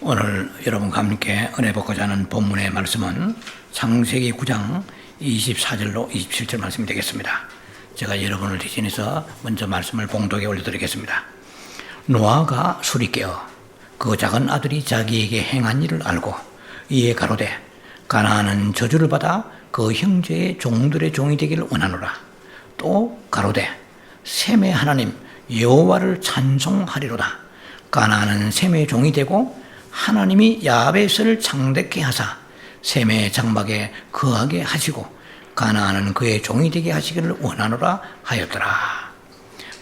오늘 여러분과 함께 은혜 받고자 하는 본문의 말씀은 창세기 9장 24절로 27절 말씀이 되겠습니다. 제가 여러분을 대신해서 먼저 말씀을 봉독에 올려드리겠습니다. 노아가 술이 깨어 그 작은 아들이 자기에게 행한 일을 알고 이에 가로되 가나안은 저주를 받아 그 형제의 종들의 종이 되기를 원하노라. 또 가로되 셈의 하나님 여호와를 찬송하리로다. 가나안은 셈의 종이 되고 하나님이 야베스를 창대케 하사 셈의 장막에 거하게 하시고 가나안은 그의 종이 되게 하시기를 원하노라 하였더라.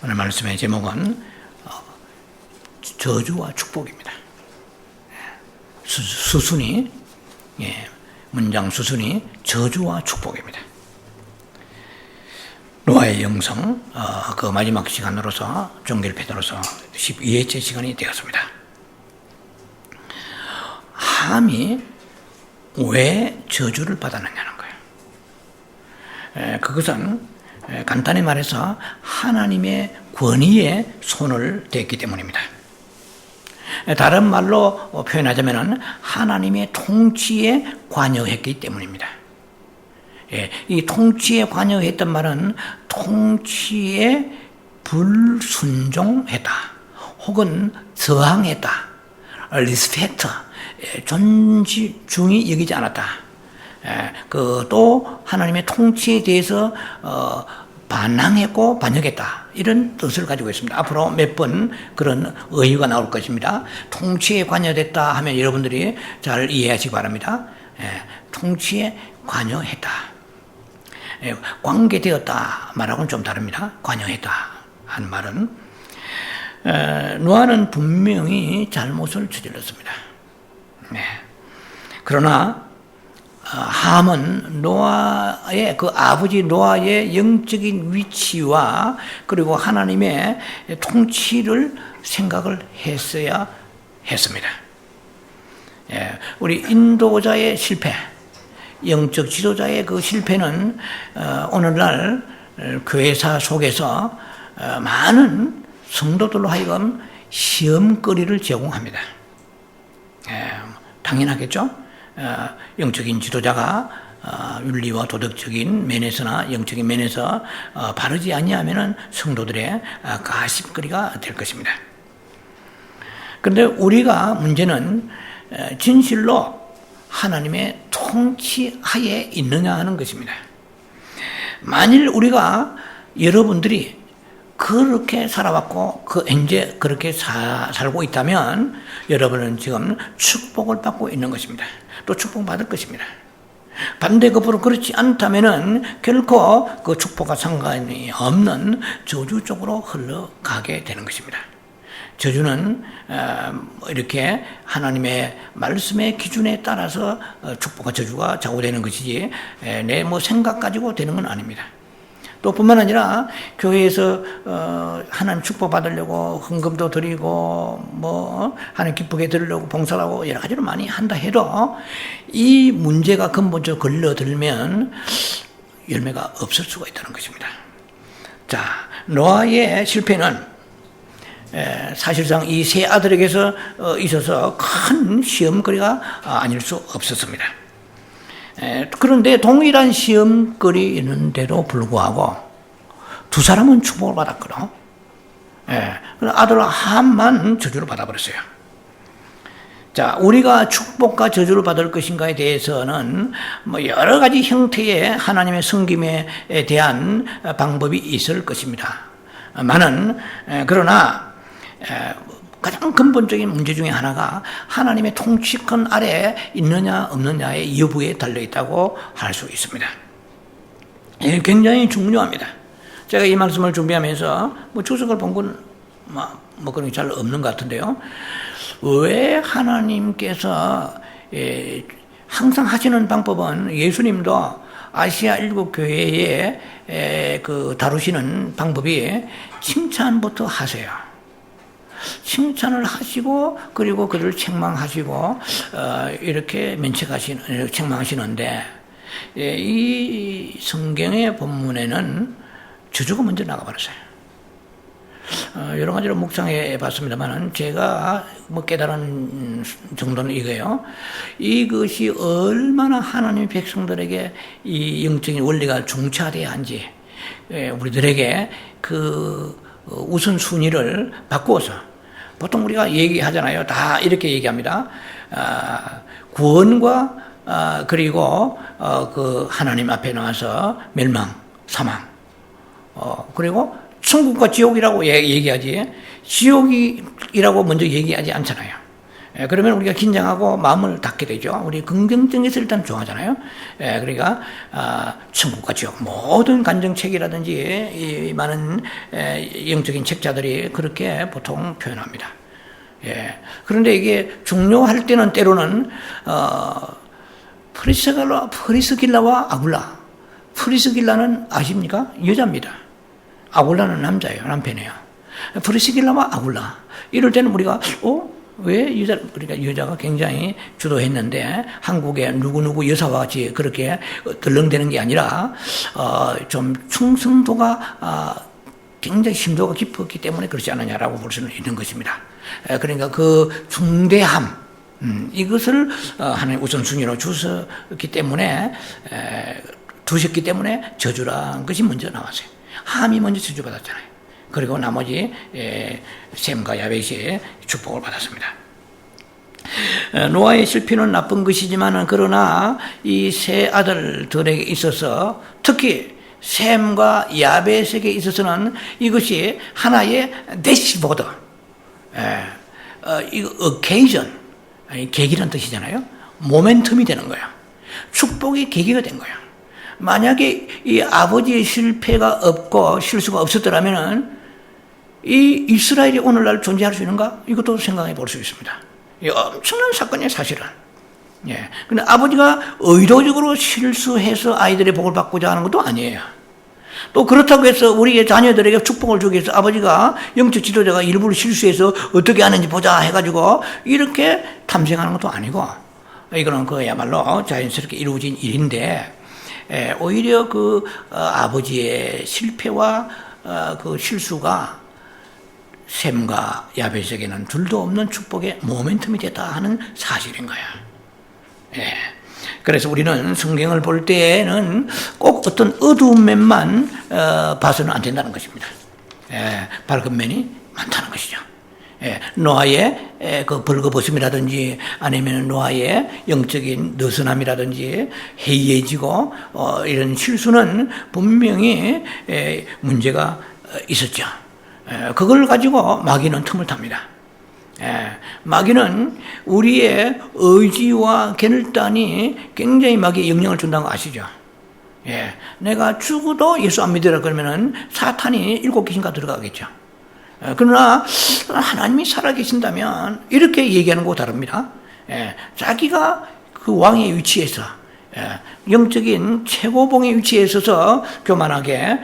오늘 말씀의 제목은 저주와 축복입니다. 수순이 문장 수순이 저주와 축복입니다. 노아의 영성 그 마지막 시간으로서 종결 패도로서 12회째 시간이 되었습니다. 함이 왜 저주를 받았느냐는 거예요. 그것은 간단히 말해서 하나님의 권위에 손을 댔기 때문입니다. 다른 말로 표현하자면 하나님의 통치에 관여했기 때문입니다. 이 통치에 관여했던 말은 통치에 불순종했다 혹은 저항했다, 리스펙트, 존중이 여기지 않았다. 또 하나님의 통치에 대해서 반항했고 반역했다, 이런 뜻을 가지고 있습니다. 앞으로 몇 번 그런 어휘가 나올 것입니다. 통치에 관여됐다 하면 여러분들이 잘 이해하시기 바랍니다. 통치에 관여했다, 관계되었다 말하고는 좀 다릅니다. 관여했다 하는 말은 노아는 분명히 잘못을 저질렀습니다. 그러나 함은 노아의 그 아버지 노아의 영적인 위치와 그리고 하나님의 통치를 생각을 했어야 했습니다. 우리 인도자의 실패, 영적 지도자의 그 실패는 오늘날 교회사 속에서 많은 성도들로 하여금 시험거리를 제공합니다. 당연하겠죠? 영적인 지도자가 윤리와 도덕적인 면에서나 영적인 면에서 바르지 아니하면 성도들의 가십거리가 될 것입니다. 그런데 우리가 문제는 진실로 하나님의 통치하에 있느냐 하는 것입니다. 만일 우리가 여러분들이 그렇게 살아왔고 이제 그렇게 살고 있다면 여러분은 지금 축복을 받고 있는 것입니다. 또 축복받을 것입니다. 반대급으로 그렇지 않다면 결코 그 축복과 상관이 없는 저주 쪽으로 흘러가게 되는 것입니다. 저주는 이렇게 하나님의 말씀의 기준에 따라서 축복과 저주가 좌우되는 것이지 내 생각 가지고 되는 건 아닙니다. 또 뿐만 아니라 교회에서 하나님 축복 받으려고 헌금도 드리고 하나님 기쁘게 들으려고 봉사를 하고 여러 가지로 많이 한다 해도 이 문제가 근본적으로 걸려들면 열매가 없을 수가 있다는 것입니다. 자, 노아의 실패는 사실상 이 세 아들에게서 있어서 큰 시험거리가 아닐 수 없었습니다. 그런데 동일한 시험거리인데도 불구하고 두 사람은 축복을 받았거든. 아들 함만 저주를 받아버렸어요. 자, 우리가 축복과 저주를 받을 것인가에 대해서는 여러 가지 형태의 하나님의 섬김에 대한 방법이 있을 것입니다. 그러나 가장 근본적인 문제 중에 하나가 하나님의 통치권 아래에 있느냐 없느냐의 여부에 달려있다고 할 수 있습니다. 이게 굉장히 중요합니다. 제가 이 말씀을 준비하면서 주석을 본 건 그런 게 잘 없는 것 같은데요. 왜 하나님께서 항상 하시는 방법은 예수님도 아시아 일곱 교회에 다루시는 방법이 칭찬부터 하세요. 칭찬을 하시고 그리고 그를 책망하시고 이렇게 책망하시는데 이 성경의 본문에는 저주가 먼저 나가버렸어요. 여러 가지로 묵상해 봤습니다만 제가 뭐 깨달은 정도는 이거예요. 이것이 얼마나 하나님의 백성들에게 이 영적인 원리가 중차돼야 한지, 우리들에게 그 우선순위를 바꾸어서, 보통 우리가 얘기하잖아요. 다 이렇게 얘기합니다. 구원과 그리고 그 하나님 앞에 나와서 멸망, 사망, 그리고 천국과 지옥이라고 얘기하지, 지옥이라고 먼저 얘기하지 않잖아요. 그러면 우리가 긴장하고 마음을 닫게 되죠. 우리 긍정적에서 일단 좋아하잖아요. 그러니까 천국과 지옥, 모든 간증책이라든지 이 많은 영적인 책자들이 그렇게 보통 표현합니다. 그런데 이게 중요할 때는 때로는 프리스길라와 아굴라. 프리스길라는 아십니까? 여자입니다. 아굴라는 남자예요. 남편이에요. 프리스길라와 아굴라. 이럴 때는 우리가 왜 그러니까 여자가 굉장히 주도했는데 한국의 누구누구 여사와 같이 그렇게 덜렁대는 게 아니라 좀 충성도가 굉장히 심도가 깊었기 때문에 그렇지 않느냐라고 볼 수는 있는 것입니다. 그러니까 그 중대함, 이것을 하나님 우선순위로 두셨기 때문에 저주란 것이 먼저 나왔어요. 함이 먼저 저주받았잖아요. 그리고 나머지 셈과 야벳이 축복을 받았습니다. 노아의 실패는 나쁜 것이지만 그러나 이 세 아들들에게 있어서, 특히 셈과 야벳에게 있어서는 이것이 하나의 대시보드, 이거 occasion, 계기란 뜻이잖아요. 모멘텀이 되는 거야. 축복의 계기가 된 거야. 만약에 이 아버지의 실패가 없고 실수가 없었더라면은 이 이스라엘이 오늘날 존재할 수 있는가? 이것도 생각해 볼 수 있습니다. 이 엄청난 사건이에요, 사실은. 근데 아버지가 의도적으로 실수해서 아이들의 복을 받고자 하는 것도 아니에요. 또 그렇다고 해서 우리의 자녀들에게 축복을 주기 위해서 아버지가 영적 지도자가 일부러 실수해서 어떻게 하는지 보자 해가지고 이렇게 탐색하는 것도 아니고, 이거는 그야말로 자연스럽게 이루어진 일인데, 오히려 그 아버지의 실패와 그 실수가 셈과 야벳에게는 둘도 없는 축복의 모멘텀이 됐다 하는 사실인 거야. 그래서 우리는 성경을 볼 때에는 꼭 어떤 어두운 면만 봐서는 안 된다는 것입니다. 밝은 면이 많다는 것이죠. 노아의 그 벌거벗음이라든지 아니면 노아의 영적인 느슨함이라든지 해이해지고 이런 실수는 분명히 문제가 있었죠. 그걸 가지고 마귀는 틈을 탑니다. 마귀는 우리의 의지와 결단이 굉장히 마귀에 영향을 준다는 거 아시죠? 내가 죽어도 예수 안 믿으라 그러면은 사탄이 7귀신가 들어가겠죠. 그러나 하나님이 살아계신다면 이렇게 얘기하는 것과 다릅니다. 자기가 그 왕의 위치에서, 영적인 최고봉의 위치에 있어서 교만하게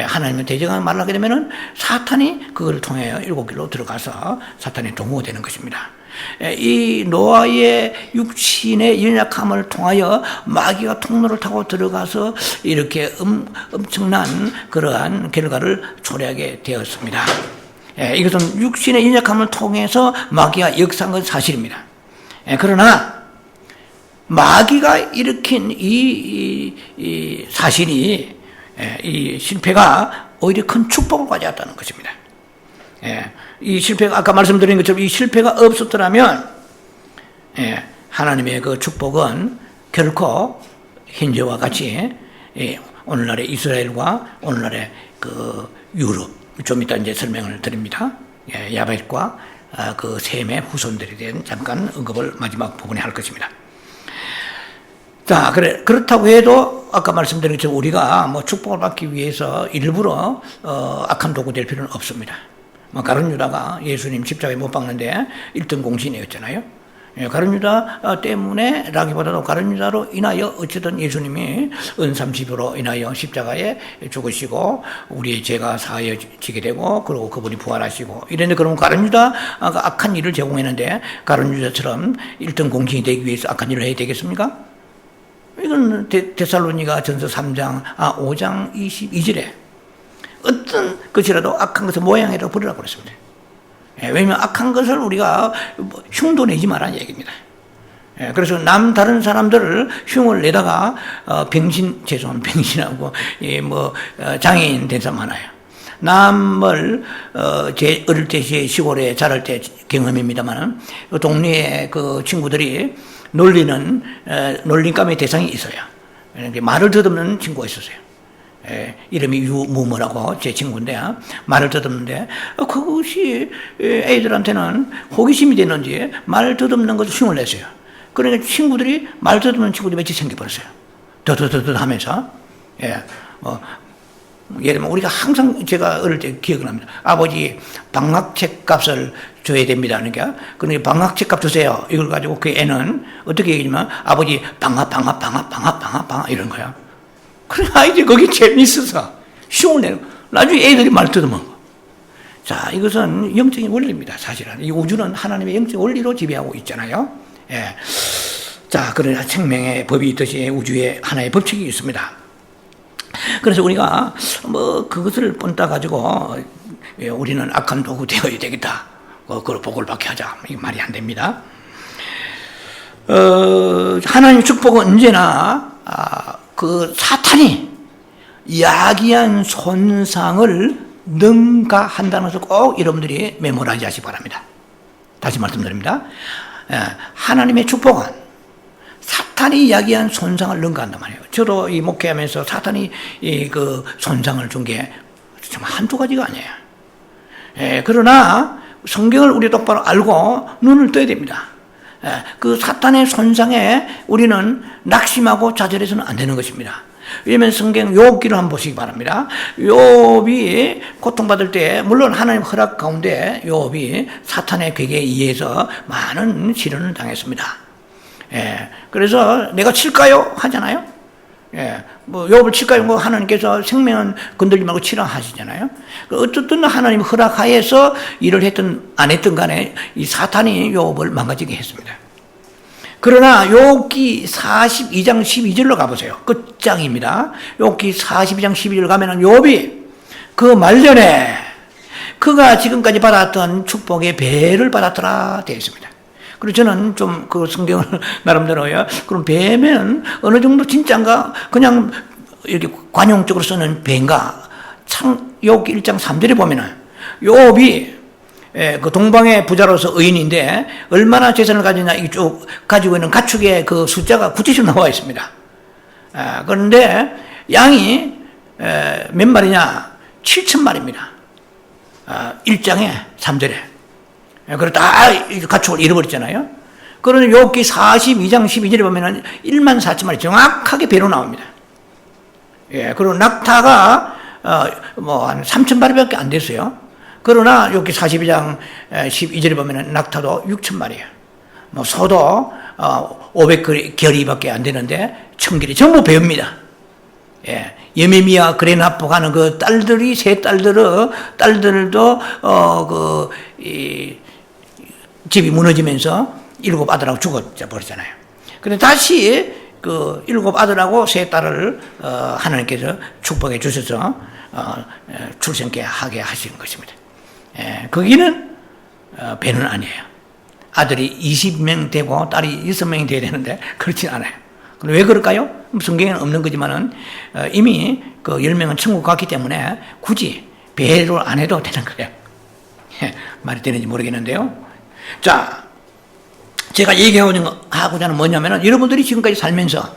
하나님을 대적하는 말을 하게 되면은 사탄이 그걸 통해 7길로 들어가서 사탄의 동무가 되는 것입니다. 이 노아의 육신의 연약함을 통하여 마귀가 통로를 타고 들어가서 이렇게 엄청난 그러한 결과를 초래하게 되었습니다. 이것은 육신의 연약함을 통해서 마귀가 역사한 건 사실입니다. 그러나 마귀가 일으킨 이 사실이, 이 실패가 오히려 큰 축복을 가져왔다는 것입니다. 이 실패가, 아까 말씀드린 것처럼 이 실패가 없었더라면 하나님의 그 축복은 결코 현재와 같이 오늘날의 이스라엘과 오늘날의 그 유럽, 좀 이따 이제 설명을 드립니다. 야벳과 그 셈의 후손들에 대한 잠깐 언급을 마지막 부분에 할 것입니다. 자, 그렇다고 해도 아까 말씀드린 것처럼 우리가 뭐 축복을 받기 위해서 일부러 악한 도구 될 필요는 없습니다. 가룟 유다가 예수님 십자가에 못 박는데 1등 공신이었잖아요. 가룟 유다 때문에 라기보다도 가룟 유다로 인하여 어쨌든 예수님이 은삼십으로 인하여 십자가에 죽으시고 우리의 죄가 사하여지게 되고 그리고 그분이 부활하시고 이런데, 그러면 가룟 유다가 악한 일을 제공했는데 가룟 유다처럼 1등 공신이 되기 위해서 악한 일을 해야 되겠습니까? 이건 데살로니가 전서 5장 22절에 어떤 것이라도 악한 것을 모양이라도 버리라고 그랬습니다. 왜냐하면 악한 것을 우리가 흉도 내지 말라는 얘기입니다. 그래서 다른 사람들을 흉을 내다가 병신하고 장애인 된 사람 많아요. 남을 제 어릴 때 시골에 자랄 때 경험입니다만 동네에 그 친구들이 놀림감의 대상이 있어요. 말을 더듬는 친구가 있었어요. 이름이 유무모라고 제 친구인데 말을 더듬는데 그것이 애들한테는 호기심이 됐는지 말 더듬는 것을 흉을 냈어요. 그러니까 친구들이 말 더듬는 친구들이 며칠 생겨버렸어요. 더더더더 하면서 예를 들면 우리가 항상 제가 어릴 때 기억을 합니다. 아버지 방학책 값을 줘야 됩니다. 그러니까 방학책 값 주세요. 이걸 가지고 그 애는 어떻게 얘기하냐면 아버지 방학 이런 거야. 그래 아이들이 거기 재미있어서 흉을 내는 거. 나중에 애들이 말 더듬어. 자, 이것은 영적인 원리입니다. 사실은 이 우주는 하나님의 영적 원리로 지배하고 있잖아요. 자, 그러나 생명의 법이 있듯이 우주에 하나의 법칙이 있습니다. 그래서 우리가 그것을 본따 가지고 우리는 악한 도구 되어야 되겠다. 그걸 복을 받게 하자. 이게 말이 안 됩니다. 하나님의 축복은 언제나 그 사탄이 야기한 손상을 능가한다는 것을 꼭 여러분들이 메모라지 하시기 바랍니다. 다시 말씀드립니다. 하나님의 축복은 사탄이 야기한 손상을 능가한단 말이에요. 저도 이 목회하면서 사탄이 그 손상을 준 게 정말 한두 가지가 아니에요. 그러나 성경을 우리 똑바로 알고 눈을 떠야 됩니다. 그 사탄의 손상에 우리는 낙심하고 좌절해서는 안 되는 것입니다. 왜냐하면 성경 욥기를 한번 보시기 바랍니다. 욥이 고통받을 때 물론 하나님 허락 가운데 욥이 사탄의 괴계에 의해서 많은 시련을 당했습니다. 그래서 내가 칠까요? 하잖아요. 욥을 칠까요? 하나님께서 생명은 건들지 말고 치라 하시잖아요. 어쨌든 하나님 허락하에서 일을 했든 안 했든 간에 이 사탄이 욥을 망가지게 했습니다. 그러나 욥기 42장 12절로 가보세요. 끝장입니다. 욥기 42장 12절 가면은 욥이 그 말년에 그가 지금까지 받았던 축복의 배를 받았더라 되어 있습니다. 그리고 저는 좀 그 성경을 나름대로요. 그럼 배면 어느 정도 진짜인가? 그냥 이렇게 관용적으로 쓰는 배인가? 욥기 1장 3절에 보면은 욥이 그 동방의 부자로서 의인인데 얼마나 재산을 가지냐 이게 쭉 가지고 있는 가축의 그 숫자가 구체적으로 나와 있습니다. 그런데 양이 몇 마리냐? 7,000마리입니다. 1장에 3절에. 그리고 다 가축을 잃어버렸잖아요. 그러면 욥기 42장 12절에 보면은 14,000마리 정확하게 배로 나옵니다. 그리고 낙타가 한 3,000마리밖에 안 됐어요. 그러나 욥기 42장 12절에 보면은 낙타도 6,000마리예요. 소도 500결이밖에 안 되는데 1,000결이 전부 배입니다. 예메미야 그레나포 가는 그 딸들이 세 딸들도 집이 무너지면서 7 아들하고 죽어버렸잖아요. 그런데 다시 그 7 아들하고 세 딸을 하나님께서 축복해 주셔서 출생케 하게 하시는 것입니다. 거기는 배는 아니에요. 아들이 20명 되고 딸이 6명이 돼야 되는데 그렇진 않아요. 왜 그럴까요? 성경에는 없는 거지만은 이미 그 10명은 천국 갔기 때문에 굳이 배를 안 해도 되는 거예요. 말이 되는지 모르겠는데요. 자, 제가 얘기하고자 하는 뭐냐면은 여러분들이 지금까지 살면서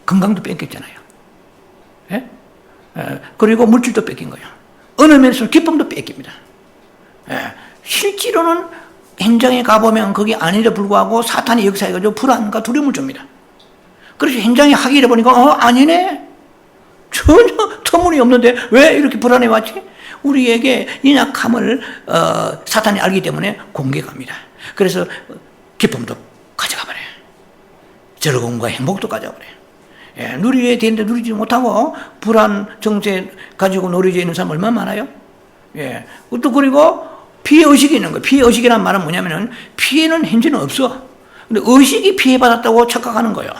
건강도 뺏겼잖아요. 그리고 물질도 뺏긴 거예요. 어느 면에서 기쁨도 뺏깁니다. 실제로는 현장에 가보면 그게 아닌데 불구하고 사탄이 역사해가지고 불안과 두려움을 줍니다. 그래서 현장에 하기를 보니까 아니네. 전혀 터무니없는데 왜 이렇게 불안해 왔지? 우리에게 연약함을 사탄이 알기 때문에 공격합니다. 그래서 기쁨도 가져가 버려요. 즐거움과 행복도 가져가 버려요. 누리게 되는데 누리지 못하고 불안 정체 가지고 놀이져 있는 사람 얼마나 많아요? 또 그리고 피해의식이 있는 거예요. 피해의식이라는 말은 뭐냐면은 피해는 현재는 없어. 근데 의식이 피해받았다고 착각하는 거예요.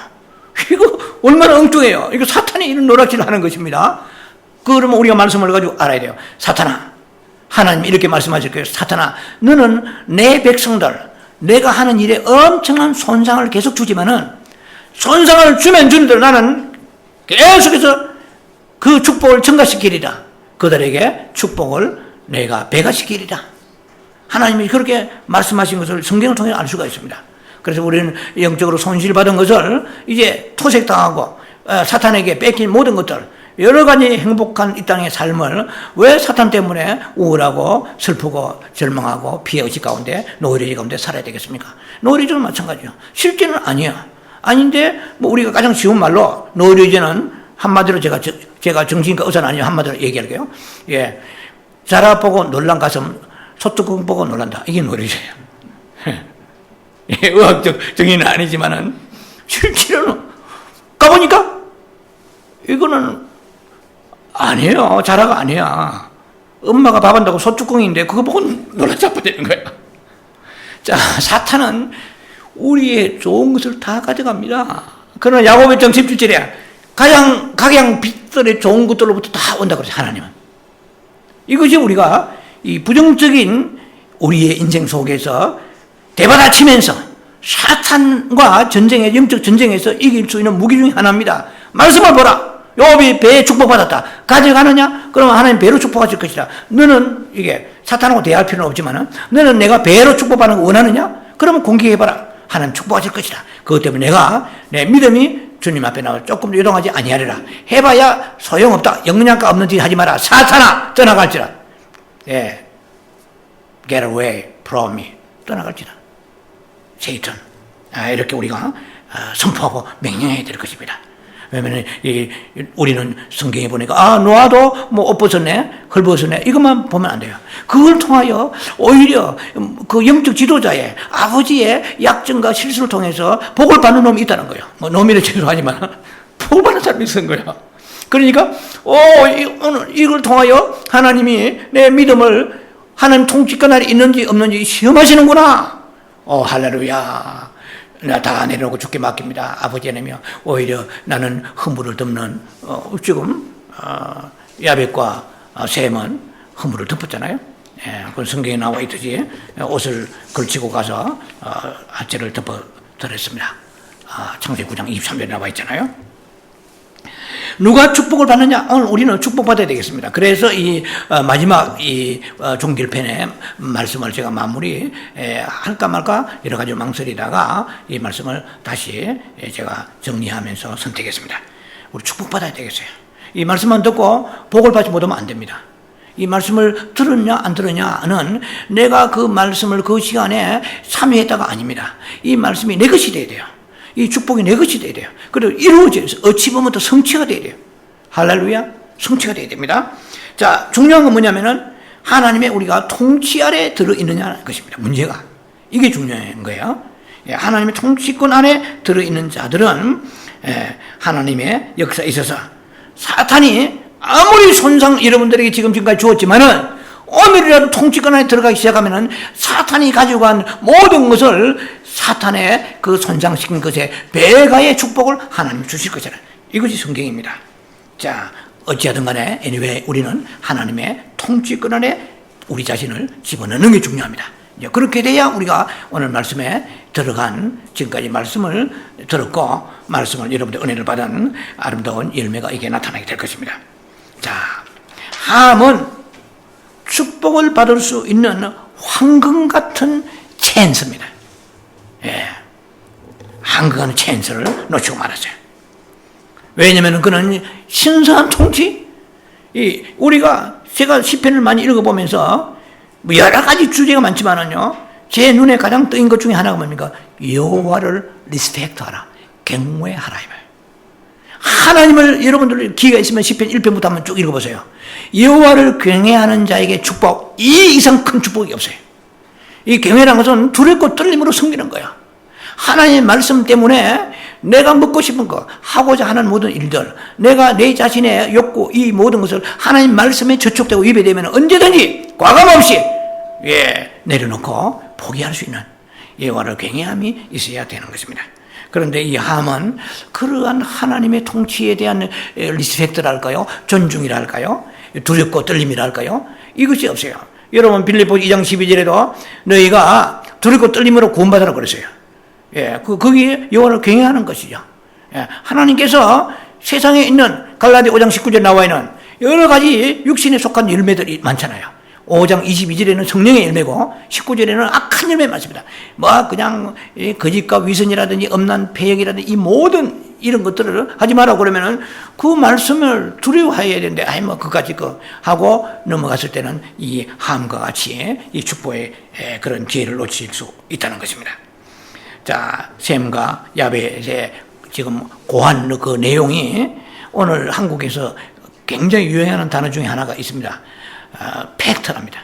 이거 얼마나 엉뚱해요. 이거 사탄이 이런 노략질을 하는 것입니다. 그러면 우리가 말씀을 가지고 알아야 돼요. 사탄아, 하나님이 이렇게 말씀하실 거예요. 사탄아, 너는 내 백성들, 내가 하는 일에 엄청난 손상을 계속 주지만은, 손상을 주면 주는 대로 나는 계속해서 그 축복을 증가시키리라. 그들에게 축복을 내가 배가시키리라. 하나님이 그렇게 말씀하신 것을 성경을 통해 알 수가 있습니다. 그래서 우리는 영적으로 손실받은 것을 이제 토색당하고 사탄에게 뺏긴 모든 것들, 여러 가지 행복한 이 땅의 삶을 왜 사탄 때문에 우울하고 슬프고 절망하고 피해의식 가운데 노이로제 가운데 살아야 되겠습니까? 노이로제는 마찬가지요. 실제는 아니야. 아닌데 뭐 우리가 가장 쉬운 말로 노이로제는 한마디로 제가 정신과 의사는 아니에요. 한마디로 얘기할게요. 예, 자라 보고 놀란 가슴, 소뚜껑 보고 놀란다. 이게 노이로제예요. 예, 의학적 정의는 아니지만은 실제로는 가보니까 이거는 아니에요. 자라가 아니야. 엄마가 밥 한다고 소뚜껑인데 그거 보고 놀라자빠 되는 거야. 자, 사탄은 우리의 좋은 것을 다 가져갑니다. 그러나 야고보서 17절에 각양 빛들의 좋은 것들로부터 다 온다 그러죠. 하나님은. 이것이 우리가 이 부정적인 우리의 인생 속에서 대받아치면서 사탄과 영적 전쟁에서 이길 수 있는 무기 중에 하나입니다. 말씀을 보라. 욥이 배에 축복받았다. 가져가느냐? 그러면 하나님 배로 축복하실 것이다. 너는 이게 사탄하고 대할 필요는 없지만 너는 내가 배로 축복받는 거 원하느냐? 그러면 공개해봐라. 하나님 축복하실 것이다. 그것 때문에 내가 내 믿음이 주님 앞에 나와 조금 더 요동하지 아니하리라. 해봐야 소용없다. 영양가 없는 짓 하지 마라. 사탄아 떠나갈지라. 예, get away from me. 떠나갈지라. 세이튼. 이렇게 우리가 선포하고 명령해야 될 것입니다. 왜냐면 우리는 성경에 보니까 노아도 뭐 옷 벗었네, 헐 벗었네, 이것만 보면 안 돼요. 그걸 통하여 오히려 그 영적 지도자의 아버지의 약점과 실수를 통해서 복을 받는 놈이 있다는 거예요. 뭐 놈이라 죄송하지만 복을 받는 사람이 있는 거예요. 그러니까 오늘 이걸 통하여 하나님이 내 믿음을 하나님 통치권 아래 있는지 없는지 시험하시는구나. 할렐루야. 나 다 내려놓고 주께 맡깁니다. 아버지 하나님이여, 오히려 나는 허물을 덮는 지금 야벳과 셈은 허물을 덮었잖아요. 예, 그 성경에 나와 있듯이 옷을 걸치고 가서 하체를 덮어드렸습니다. 창세기 9장 23절에 나와 있잖아요. 누가 축복을 받느냐? 오늘 우리는 축복받아야 되겠습니다. 그래서 이 마지막 이 종길편의 말씀을 제가 마무리 할까 말까 여러 가지 망설이다가 이 말씀을 다시 제가 정리하면서 선택했습니다. 우리 축복받아야 되겠어요. 이 말씀만 듣고 복을 받지 못하면 안 됩니다. 이 말씀을 들었냐 안 들었냐는 내가 그 말씀을 그 시간에 참여했다가 아닙니다. 이 말씀이 내 것이 돼야 돼요. 이 축복이 내 것이 돼야 돼요. 그리고 이루어져서 어찌 보면 또 성취가 돼야 돼요. 할렐루야. 성취가 돼야 됩니다. 자, 중요한 건 뭐냐면은 하나님의 우리가 통치 아래 들어있느냐는 것입니다. 문제가. 이게 중요한 거예요. 하나님의 통치권 안에 들어있는 자들은 하나님의 역사에 있어서 사탄이 아무리 손상 여러분들에게 지금까지 주었지만은 오늘이라도 통치권 안에 들어가기 시작하면은 사탄이 가지고 간 모든 것을 사탄의 그 손상시킨 것에 배가의 축복을 하나님 주실 것이라. 이것이 성경입니다. 자, 어찌하든 간에 anyway 우리는 하나님의 통치권 안에 우리 자신을 집어넣는 게 중요합니다. 이제 그렇게 돼야 우리가 오늘 말씀에 들어간 지금까지 말씀을 들었고 말씀을 여러분들 은혜를 받은 아름다운 열매가 이게 나타나게 될 것입니다. 자, 함은 축복을 받을 수 있는 황금 같은 찬스입니다. 예, 황금 같은 찬스를 놓치고 말았어요. 왜냐하면 그는 신성한 통치. 제가 시편을 많이 읽어보면서 뭐 여러 가지 주제가 많지만은요, 제 눈에 가장 뜨인 것 중에 하나가 뭡니까? 여호와를 리스펙트하라, 경외하라. 하나님을 여러분들 기회가 있으면 시편 1편부터 한번 쭉 읽어보세요. 여호와를 경외하는 자에게 축복, 이 이상 큰 축복이 없어요. 이 경외라는 것은 두렵고 떨림으로 섬기는 거야. 하나님의 말씀 때문에 내가 먹고 싶은 거, 하고자 하는 모든 일들, 내가 내 자신의 욕구, 이 모든 것을 하나님 말씀에 저촉되고 입에 대면 언제든지 과감없이 내려놓고 포기할 수 있는 여호와를 경외함이 있어야 되는 것입니다. 그런데 이 함은 그러한 하나님의 통치에 대한 리스펙트랄까요? 존중이랄까요? 두렵고 떨림이랄까요? 이것이 없어요. 여러분 빌립보 2장 12절에도 너희가 두렵고 떨림으로 구원받으라 그랬어요. 예, 거기 영혼을 경외하는 것이죠. 예, 하나님께서 세상에 있는 갈라디 5장 19절에 나와 있는 여러 가지 육신에 속한 열매들이 많잖아요. 5장 22절에는 성령의 열매고 19절에는 악한 열매 많습니다. 뭐 그냥 거짓과 위선이라든지 엄난 패역이라든지 이 모든 이런 것들을 하지 마라 그러면은 그 말씀을 두려워해야 되는데 아이 뭐 그까짓 거 하고 넘어갔을 때는 이 함과 같이 이 축복의 그런 기회를 놓칠 수 있다는 것입니다. 자, 셈과 야벳의 지금 고한 그 내용이 오늘 한국에서 굉장히 유행하는 단어 중에 하나가 있습니다. 팩트랍니다.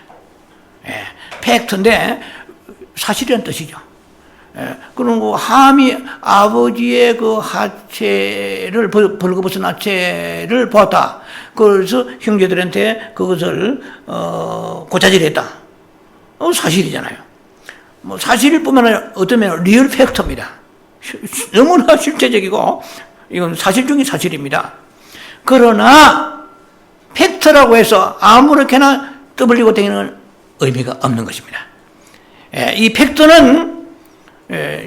예, 팩트인데 사실이라는 뜻이죠. 예, 그리고 함이 아버지의 그 하체를 벌거벗은 하체를 보았다. 그래서 형제들한테 그것을 고자질했다. 사실이잖아요. 뭐 사실일 뿐만 아니라 어쩌면 리얼 팩트입니다. 너무나 실제적이고 이건 사실 중에 사실입니다. 그러나 팩트라고 해서 아무렇게나 떠벌리고 다니는 의미가 없는 것입니다. 이 팩트는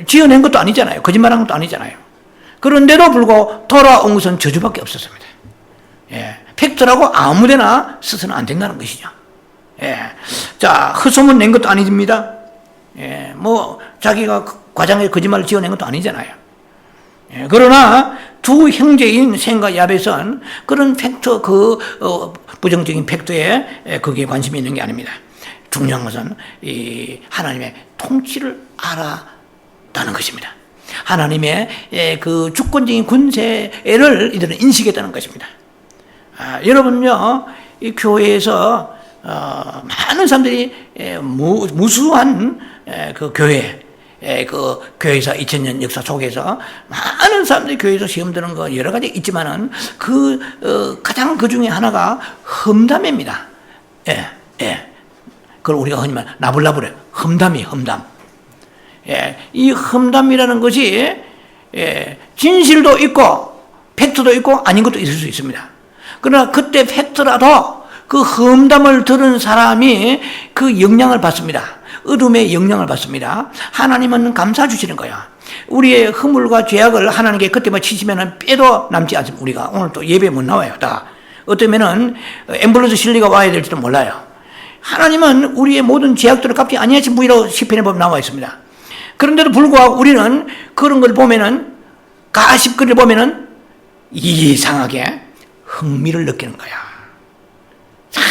지어낸 것도 아니잖아요. 거짓말한 것도 아니잖아요. 그런데도 불구하고 돌아온 것은 저주밖에 없었습니다. 팩트라고 아무데나 써서는 안 된다는 것이죠. 자, 헛소문 낸 것도 아닙니다. 뭐 자기가 과장에 거짓말을 지어낸 것도 아니잖아요. 그러나 두 형제인 셈과 야벳은 그런 팩트, 부정적인 팩트에 거기에 관심이 있는 게 아닙니다. 중요한 것은 이 하나님의 통치를 알았다는 것입니다. 하나님의 그 주권적인 권세를 이들은 인식했다는 것입니다. 여러분요, 이 교회에서 많은 사람들이 무수한 그 교회, 그 교회사 2000년 역사 속에서 많은 사람들이 교회에서 시험 드는 거 여러 가지 있지만은 가장 그 중에 하나가 험담입니다. 그걸 우리가 흔히 말 나불나불해. 험담이에요, 험담. 이 험담이라는 것이 진실도 있고 팩트도 있고 아닌 것도 있을 수 있습니다. 그러나 그때 팩트라도 그 험담을 들은 사람이 그 영향을 받습니다. 어둠의 영향을 받습니다. 하나님은 감사 주시는 거야. 우리의 허물과 죄악을 하나님께 그때만 치시면은 빼도 남지 않습니다. 우리가 오늘 또 예배 못 나와요. 다 어쩌면은 앰뷸런스 실리가 와야 될지도 몰라요. 하나님은 우리의 모든 죄악들을 갚지 아니하신 분이라고 시편에 보면 나와 있습니다. 그런데도 불구하고 우리는 그런 걸 보면은 가십글을 보면은 이상하게 흥미를 느끼는 거야. 자,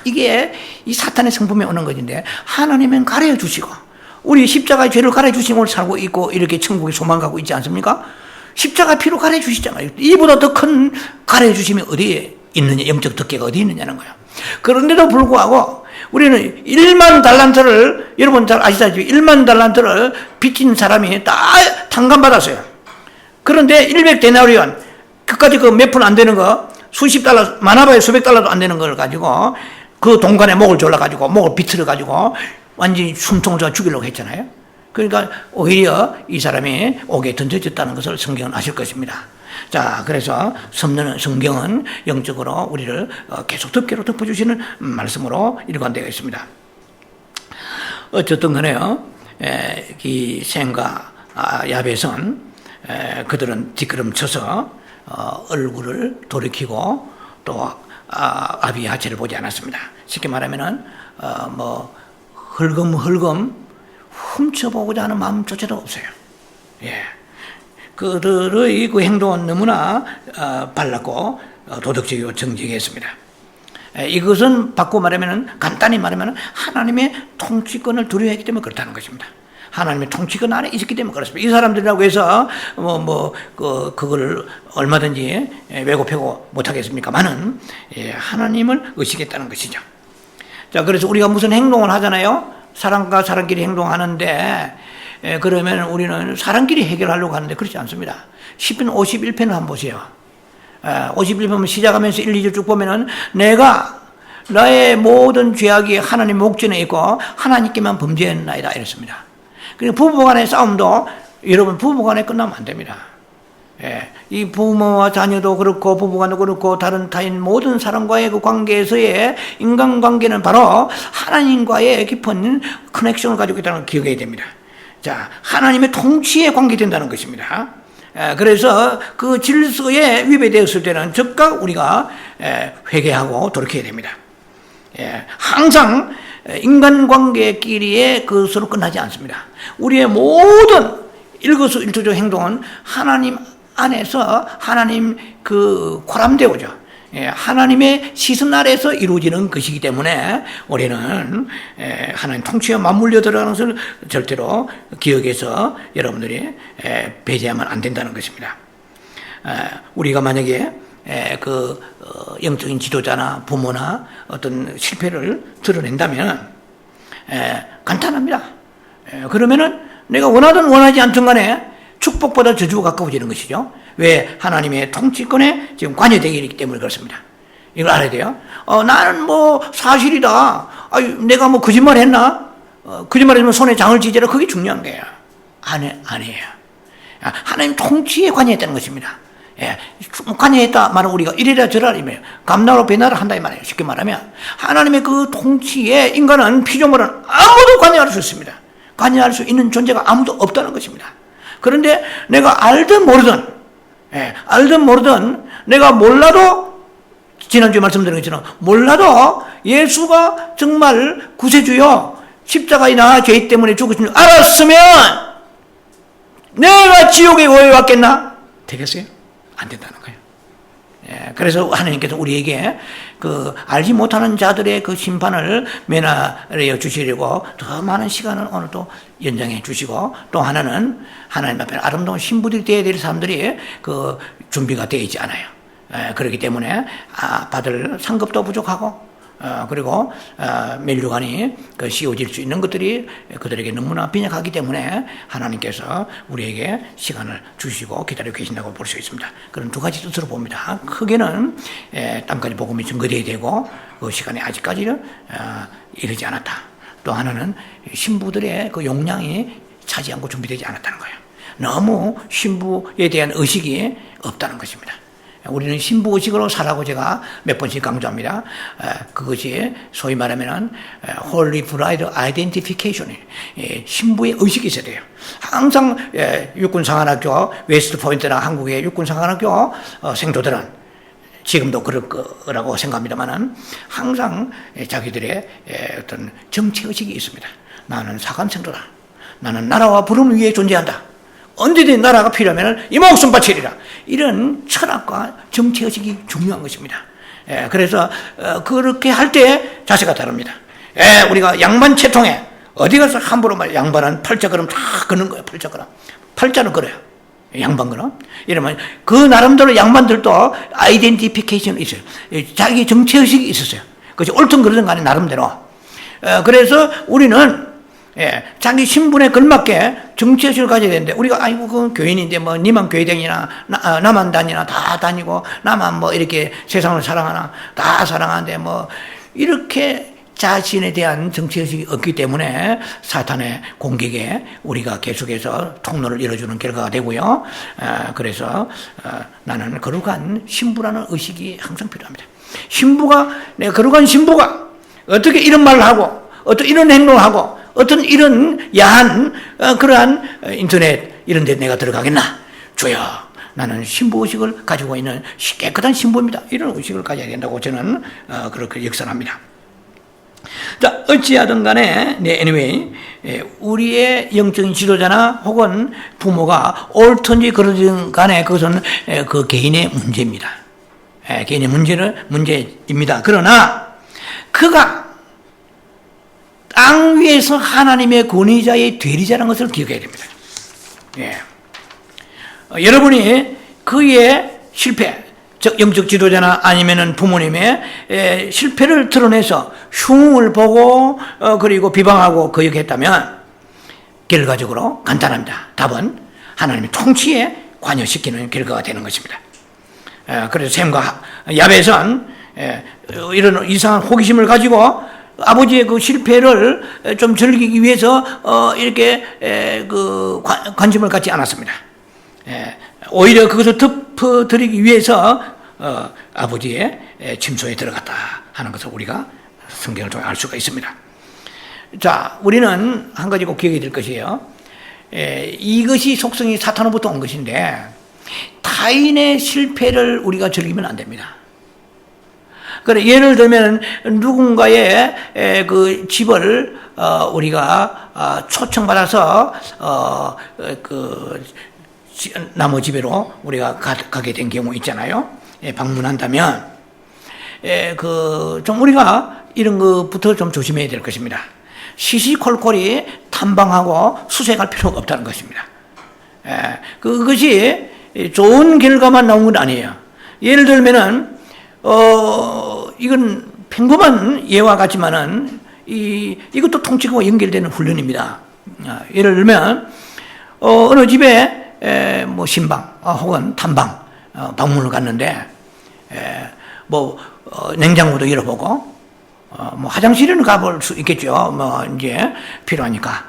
이게 이 사탄의 성품에 오는 것인데 하나님은 가려워 주시고 우리 십자가의 죄를 가려워 주심으로 살고 있고 이렇게 천국에 소망가고 있지 않습니까? 십자가 피로 가려워 주시잖아요. 이보다 더 큰 가려워 주심이 어디에 있느냐, 영적 덕계가 어디 있느냐는 거예요. 그런데도 불구하고 우리는 1만 달란트를 여러분 잘 아시다시피 1만 달란트를 빚진 사람이 다 탕감받았어요. 그런데 100데나리온 그까지 그 몇 푼 안 되는 거 수십 달러 많아봐야 수백 달러도 안 되는 걸 가지고 그 동간에 목을 졸라가지고 목을 비틀어가지고 완전히 숨통을 죽이려고 했잖아요. 그러니까 오히려 이 사람이 옥에 던져졌다는 것을 성경은 아실 것입니다. 자, 그래서 성경은 영적으로 우리를 계속 덮개로 덮어주시는 말씀으로 일관되어 있습니다. 어쨌든 간에요, 이 셈과 야벳은 그들은 뒷걸음쳐서 얼굴을 돌이키고 또 아비의 하체를 보지 않았습니다. 쉽게 말하면은 뭐 헐금 훔쳐보고자 하는 마음조차도 없어요. 그들의 그 행동은 너무나 발랐고 도덕적이고 정직했습니다. 이것은 바꿔 말하면은 간단히 말하면은 하나님의 통치권을 두려워했기 때문에 그렇다는 것입니다. 하나님의 통치권 안에 있었기 때문에 그렇습니다. 이 사람들이라고 해서 그걸 얼마든지 왜곡하고 못하겠습니까만은 하나님을 의식했다는 것이죠. 자, 그래서 우리가 무슨 행동을 하잖아요. 사람과 사람끼리 행동하는데 그러면 우리는 사람끼리 해결하려고 하는데 그렇지 않습니다. 시편 51편을 한번 보세요. 51편 시작하면서 1, 2절 쭉 보면은 내가 나의 모든 죄악이 하나님 목전에 있고 하나님께만 범죄했나이다 이랬습니다. 그리고 부부 간의 싸움도 여러분 부부간에 끝나면 안 됩니다. 이 부모와 자녀도 그렇고 부부간도 그렇고 다른 타인 모든 사람과의 그 관계에서의 인간관계는 바로 하나님과의 깊은 커넥션을 가지고 있다는 걸 기억해야 됩니다. 자, 하나님의 통치에 관계된다는 것입니다. 그래서 그 질서에 위배되었을 때는 즉각 우리가 회개하고 돌이켜야 됩니다. 항상 인간관계끼리의 그것으로 끝나지 않습니다. 우리의 모든 일거수일투족 행동은 하나님 안에서 하나님 그 코람되오죠. 하나님의 시선 아래에서 이루어지는 것이기 때문에 우리는 하나님 통치에 맞물려 들어가는 것을 절대로 기억해서 여러분들이 배제하면 안 된다는 것입니다. 우리가 만약에 그 영적인 지도자나 부모나 어떤 실패를 드러낸다면 간단합니다. 그러면은 내가 원하든 원하지 않든 간에 축복보다 저주가 가까워지는 것이죠. 왜? 하나님의 통치권에 지금 관여되기 때문에 그렇습니다. 이걸 알아야 돼요. 나는 뭐 사실이다. 내가 뭐 거짓말 했나? 거짓말했으면 손에 장을 지져라. 그게 중요한 거예요. 아니에요. 하나님 통치에 관여했다는 것입니다. 관여했다 말은 우리가 이래라 저래라 이래요. 감나라 배나라 한다 이 말이에요. 쉽게 말하면 하나님의 그 통치에 인간은 피조물은 아무도 관여할 수 없습니다. 관여할 수 있는 존재가 아무도 없다는 것입니다. 그런데 내가 알든 모르든 내가 몰라도 지난주에 말씀드린 것처럼 몰라도 예수가 정말 구세주요 십자가에 나와 죄 때문에 죽으신 줄 알았으면 내가 지옥에 왜 왔겠나? 되겠어요? 안 된다는 거예요. 그래서 하나님께서 우리에게 그 알지 못하는 자들의 그 심판을 면하여 주시려고 더 많은 시간을 오늘 또 연장해 주시고, 또 하나는 하나님 앞에 아름다운 신부들이 되어야 될 사람들이 그 준비가 되어 있지 않아요. 그렇기 때문에 받을 상급도 부족하고 그리고 면류관이 그 씌워질 수 있는 것들이 그들에게 너무나 빈약하기 때문에 하나님께서 우리에게 시간을 주시고 기다리고 계신다고 볼 수 있습니다. 그런 두 가지 뜻으로 봅니다. 크게는 땅까지 복음이 증거되어야 되고 그 시간이 아직까지는 이르지 않았다. 또 하나는 신부들의 그 용량이 차지 않고 준비되지 않았다는 거예요. 너무 신부에 대한 의식이 없다는 것입니다. 우리는 신부 의식으로 살라고 제가 몇 번씩 강조합니다. 그것이 소위 말하면 Holy Bride Identification, 신부의 의식이 있어야 돼요. 항상 육군상관학교 웨스트 포인트나 한국의 육군상관학교 생도들은 지금도 그럴 거라고 생각합니다만은 항상 자기들의 어떤 정치 의식이 있습니다. 나는 사관생도다. 나는 나라와 부름을 위해 존재한다. 언제든 나라가 필요하면 이 목숨 바치리라. 이런 철학과 정치의식이 중요한 것입니다. 그래서 그렇게 할 때 자세가 다릅니다. 우리가 양반 채통에 어디 가서 함부로 말 양반은 팔자그럼 다 그는 거예요. 팔자는 그래요. 양반 그럼 이러면 그 나름대로 양반들도 아이덴티피케이션이 있어요. 자기 정치의식이 있었어요. 그것이 옳든 그러든 간에 나름대로. 그래서 우리는 자기 신분에 걸맞게 정치의식을 가져야 되는데, 우리가 아이고 그건 교인인데 뭐 니만 교회 다니나 나만 다니나 다 다니고 나만 뭐 이렇게 세상을 사랑하나 다 사랑하는데 뭐 이렇게 자신에 대한 정치의식이 없기 때문에 사탄의 공격에 우리가 계속해서 통로를 열어주는 결과가 되고요. 그래서 나는 거룩한 신부라는 의식이 항상 필요합니다. 내가 거룩한 신부가 어떻게 이런 말을 하고 어떤 이런 행동을 하고 어떤 이런 야한 그러한 인터넷 이런 데 내가 들어가겠나? 주여, 나는 신부 의식을 가지고 있는 깨끗한 신부입니다. 이런 의식을 가져야 된다고 저는 그렇게 역설합니다. 자, 어찌하든 간에 anyway, 우리의 영적인 지도자나 혹은 부모가 옳든지 그러든 간에 그것은 그 개인의 문제입니다. 개인의 문제입니다. 그러나 그가 땅 위에서 하나님의 권위자의 대리자라는 것을 기억해야 됩니다. 여러분이 그의 실패, 즉 영적 지도자나 아니면은 부모님의 실패를 드러내서 흉을 보고 그리고 비방하고 거역했다면 결과적으로 간단합니다. 답은 하나님의 통치에 관여시키는 결과가 되는 것입니다. 그래서 셈과 야벳은 이런 이상한 호기심을 가지고 아버지의 그 실패를 좀 즐기기 위해서 이렇게 관심을 갖지 않았습니다. 오히려 그것을 덮어드리기 위해서 아버지의 침소에 들어갔다 하는 것을 우리가 성경을 통해 알 수가 있습니다. 자, 우리는 한 가지 꼭 기억해야 될 것이에요. 이것이 속성이 사탄으로부터 온 것인데 타인의 실패를 우리가 즐기면 안 됩니다. 그래, 예를 들면 누군가의 그 집을 우리가 초청받아서 나무 집으로 우리가 가게 된 경우 있잖아요. 방문한다면 좀 우리가 이런 것부터 좀 조심해야 될 것입니다. 시시콜콜이 탐방하고 수색할 필요가 없다는 것입니다. 그것이 좋은 결과만 나온 건 아니에요. 예를 들면은 이건 평범한 예와 같지만은 이것도 통치와 연결되는 훈련입니다. 예를 들면 어느 집에 뭐 신방 혹은 탐방 방문을 갔는데 냉장고도 열어보고 뭐 화장실에는 가볼 수 있겠죠. 뭐 이제 필요하니까.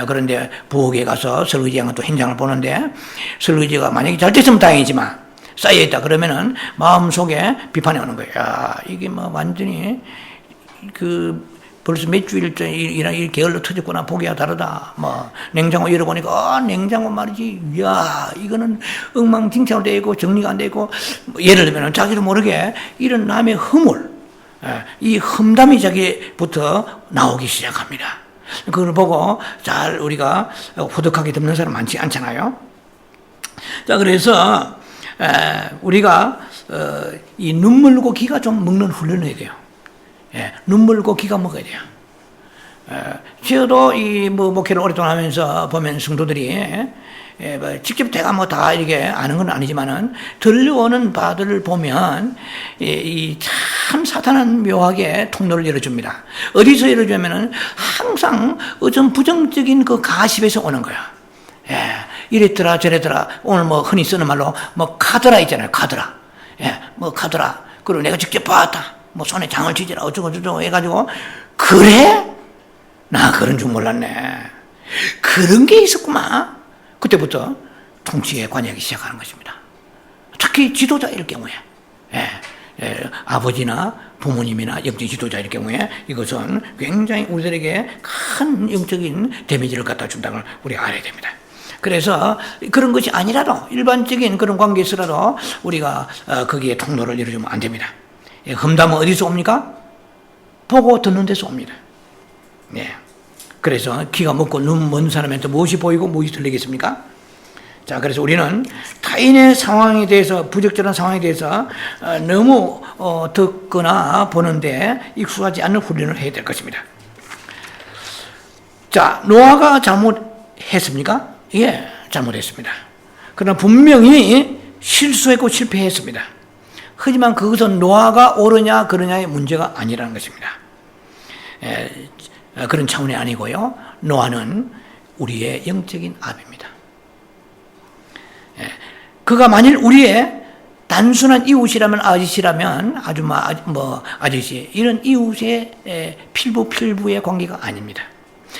그런데 부엌에 가서 설거지하는 또 현장을 보는데 설거지가 만약에 잘 됐으면 다행이지만 쌓여있다 그러면은 마음속에 비판이 오는 거예요. 야, 이게 뭐 완전히 벌써 몇 주일이나 이 게을러 터졌구나. 보기가 다르다. 뭐 냉장고 열어보니까 냉장고 말이지. 야, 이거는 엉망진창으로 되어 있고 정리가 안 되어 있고 예를 들면 자기도 모르게 이런 남의 허물, 이 험담이 자기부터 나오기 시작합니다. 그걸 보고 잘 우리가 호덕하게 듣는 사람 많지 않잖아요. 자, 그래서 우리가 이 눈물고 귀가 좀 먹는 훈련을 해야 돼요. 눈물고 귀가 먹어야 돼요. 저도 목회를 오랫동안 하면서 보면 성도들이 직접 제가 뭐 다 이렇게 아는 건 아니지만은 들려오는 바들을 보면 참 사탄은 묘하게 통로를 열어줍니다. 어디서 열어주면은 항상 어떤 부정적인 그 가십에서 오는 거야. 이랬더라 저랬더라. 오늘 뭐 흔히 쓰는 말로 뭐 카더라 있잖아요. 카더라. 뭐 카더라. 그리고 내가 직접 봤다. 뭐 손에 장을 치지라 어쩌고 해가지고 그래? 나 그런 줄 몰랐네. 그런 게 있었구만. 그때부터 통치에 관여하기 시작하는 것입니다. 특히 지도자일 경우에 아버지나 부모님이나 영적 지도자일 경우에 이것은 굉장히 우리들에게 큰 영적인 데미지를 갖다 준다는 걸 우리가 알아야 됩니다. 그래서 그런 것이 아니라도 일반적인 그런 관계에서라도 우리가 거기에 통로를 열어주면 안 됩니다. 험담은 어디서 옵니까? 보고 듣는 데서 옵니다. 그래서 귀가 먹고 눈 먼 사람한테 무엇이 보이고 무엇이 들리겠습니까? 자, 그래서 우리는 타인의 상황에 대해서 부적절한 상황에 대해서 너무 듣거나 보는데 익숙하지 않는 훈련을 해야 될 것입니다. 자, 노아가 잘못했습니까? 예, 잘못했습니다. 그러나 분명히 실수했고 실패했습니다. 하지만 그것은 노아가 옳으냐 그러냐의 문제가 아니라는 것입니다. 그런 차원이 아니고요. 노아는 우리의 영적인 아비입니다. 그가 만일 우리의 단순한 이웃이라면 아저씨라면 아줌마 아저씨 이런 이웃의 필부의 관계가 아닙니다.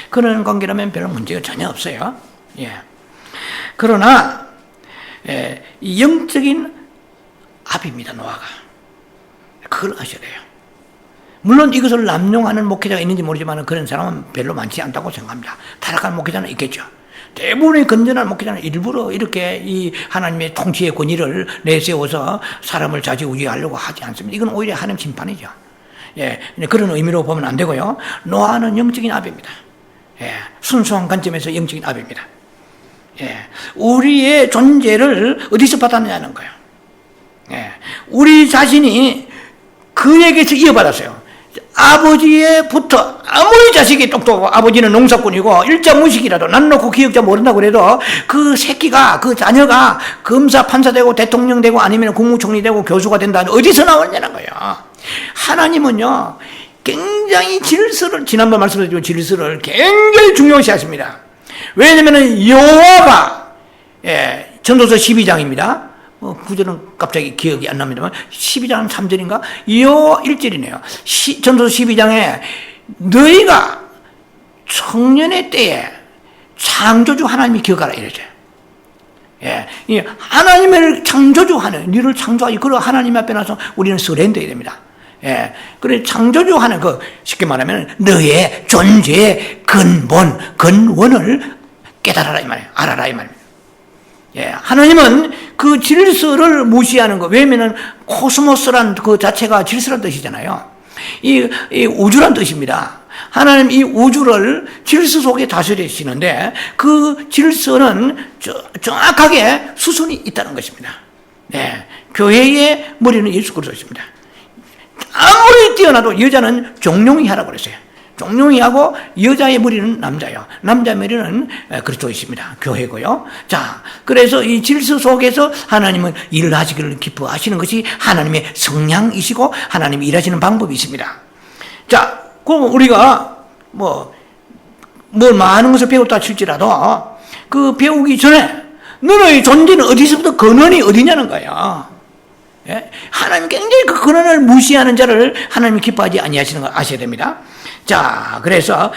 그런 관계라면 별 문제가 전혀 없어요. 그러나 이 영적인 아비입니다. 노아가. 그걸 아셔야 돼요. 물론 이것을 남용하는 목회자가 있는지 모르지만 그런 사람은 별로 많지 않다고 생각합니다. 타락한 목회자는 있겠죠. 대부분의 건전한 목회자는 일부러 이렇게 이 하나님의 통치의 권위를 내세워서 사람을 좌지우지하려고 하지 않습니다. 이건 오히려 하나님 심판이죠. 그런 의미로 보면 안 되고요. 노아는 영적인 아비입니다. 순수한 관점에서 영적인 아비입니다. 우리의 존재를 어디서 받았느냐는 거예요. 우리 자신이 그에게서 이어받았어요. 아버지에부터 아무리 자식이 똑똑하고 아버지는 농사꾼이고 일자무식이라도 난 놓고 기억자 모른다고 그래도 그 새끼가 그 자녀가 검사 판사 되고 대통령 되고 아니면 국무총리 되고 교수가 된다 어디서 나왔냐는 거예요. 하나님은요 굉장히 질서를 지난번 말씀드렸지만 질서를 굉장히 중요시 하십니다. 왜냐하면 여호와가 전도서 12장입니다. 구절은 갑자기 기억이 안 납니다만 12장 3절인가? 1절이네요. 전도서 12장에 너희가 청년의 때에 창조주 하나님이 기억하라 이러죠. 예, 이 하나님을 창조주 하는, 너를 창조하지, 그러 하나님 앞에 나서 우리는 서렌더해야 됩니다. 예, 그래 창조주 하는 쉽게 말하면 너의 존재의 근본, 근원을 깨달아라 이 말이에요. 알아라 이 말입니다. 예, 하나님은 그 질서를 무시하는 거, 왜냐면은 코스모스란 그 자체가 질서란 뜻이잖아요. 이 우주란 뜻입니다. 하나님 이 우주를 질서 속에 다스리시는데 그 질서는 정확하게 수순이 있다는 것입니다. 네, 교회의 머리는 예수 그리스도입니다. 아무리 뛰어나도 여자는 종용이 하라고 그랬어요. 종용이 하고 여자의 머리는 남자예요. 남자 머리는 그리스도이십니다. 교회고요. 자, 그래서 이 질서 속에서 하나님은 일을 하시기를 기뻐하시는 것이 하나님의 성향이시고 하나님이 일하시는 방법이 있습니다. 자, 그럼 우리가 뭐 많은 것을 배웠다 칠지라도 그 배우기 전에 너의 존재는 어디서부터 근원이 어디냐는 거예요. 예? 하나님 굉장히 그 근원을 무시하는 자를 하나님이 기뻐하지 아니하시는 걸 아셔야 됩니다. 자, 그래서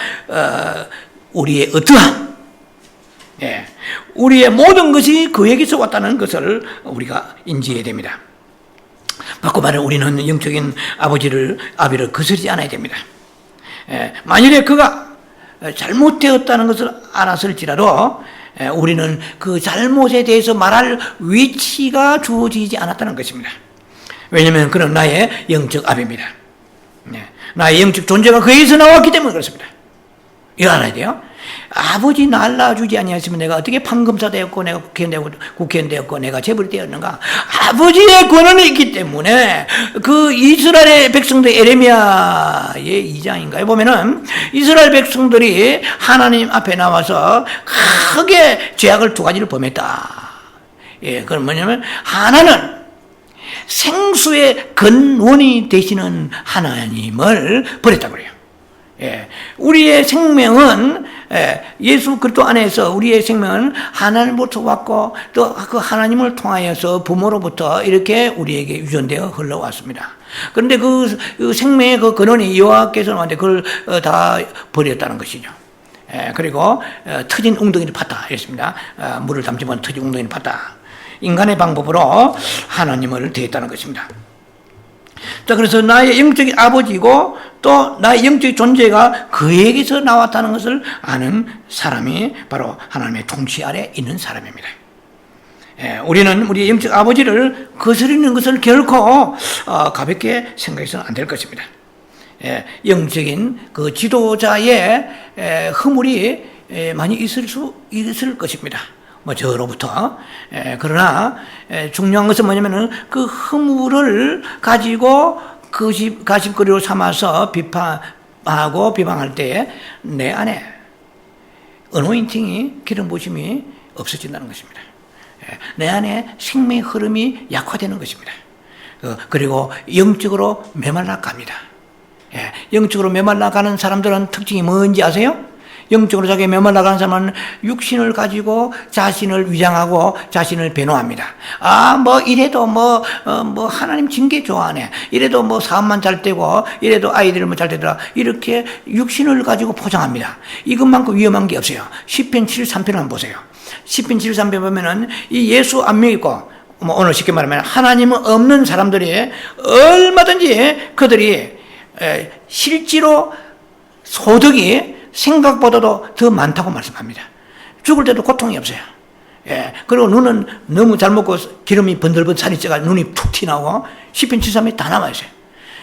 우리의 어떠함, 예, 우리의 모든 것이 그에게서 왔다는 것을 우리가 인지해야 됩니다. 바꿔 말해 우리는 영적인 아비를 거스르지 않아야 됩니다. 예, 만일에 그가 잘못되었다는 것을 알았을지라도 우리는 그 잘못에 대해서 말할 위치가 주어지지 않았다는 것입니다. 왜냐하면 그는 나의 영적 아비입니다. 네. 나의 영적 존재가 그에서 나왔기 때문에 그렇습니다. 이거 알아야 돼요. 아버지 날라주지 아니하시면 내가 어떻게 판검사 되었고 내가 국회의원 되었고 내가 재벌이 되었는가. 아버지의 권한이 있기 때문에 그 이스라엘의 백성들 에레미야의 2장인가요 보면은 이스라엘 백성들이 하나님 앞에 나와서 크게 죄악을 두 가지를 범했다. 예, 그건 뭐냐면 하나는 생수의 근원이 되시는 하나님을 버렸다고 그래요. 예, 우리의 생명은 예수 그리스도 안에서 우리의 생명은 하나님부터 왔고 또 그 하나님을 통하여서 부모로부터 이렇게 우리에게 유전되어 흘러왔습니다. 그런데 그 생명의 그 근원이 여호와께서 나한테 그걸 다 버렸다는 것이죠. 그리고 터진 웅덩이를 팠다 이랬습니다. 물을 담지 못한 터진 웅덩이를 팠다. 인간의 방법으로 하나님을 대했다는 것입니다. 자, 그래서 나의 영적인 아버지고 또 나의 영적인 존재가 그에게서 나왔다는 것을 아는 사람이 바로 하나님의 통치 아래 있는 사람입니다. 우리는 우리의 영적 아버지를 거스르는 것을 결코 가볍게 생각해서는 안 될 것입니다. 영적인 그 지도자의 허물이 많이 있을 것입니다. 저로부터. 그러나 중요한 것은 뭐냐면은 그 허물을 가지고 가십거리로 삼아서 비판하고 비방할 때에 내 안에 어노인팅이 기름 부심이 없어진다는 것입니다. 내 안에 생명의 흐름이 약화되는 것입니다. 그리고 영적으로 메말라 갑니다. 영적으로 메말라 가는 사람들은 특징이 뭔지 아세요? 영적으로 자기 메말라가는 사람은 육신을 가지고 자신을 위장하고 자신을 변호합니다. 이래도 하나님 징계 좋아하네. 이래도 사업만 잘 되고, 이래도 아이들 잘 되더라. 이렇게 육신을 가지고 포장합니다. 이것만큼 위험한 게 없어요. 시편 73편을 보세요. 시편 73편 보면은 이 예수 안 믿고, 오늘 쉽게 말하면 하나님은 없는 사람들이 얼마든지 그들이 실제로 소득이 생각보다도 더 많다고 말씀합니다. 죽을 때도 고통이 없어요. 그리고 눈은 너무 잘 먹고 기름이 번들번들 살이 쪄가 눈이 푹 튀나오고 시편 73에 다 나와 있어요.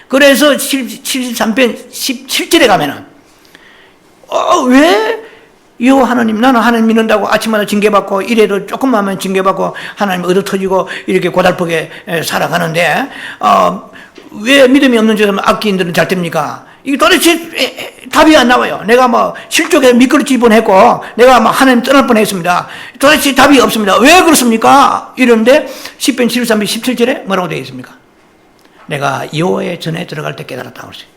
그래서 73편 17절에 가면은 왜 여호와 하나님, 나는 하나님 믿는다고 아침마다 징계받고 이래도 조금만 하면 징계받고 하나님 얻어터지고 이렇게 고달프게 살아가는데 왜 믿음이 없는 저 악기인들은 잘 됩니까? 이게 도대체 답이 안 나와요. 내가 실족에 미끄러질 뻔했고 내가 하나님 떠날 뻔했습니다. 도대체 답이 없습니다. 왜 그렇습니까? 이런데 시편 73편 17절에 뭐라고 되어 있습니까? 내가 여호와의 전에 들어갈 때 깨달았다고 그랬어요.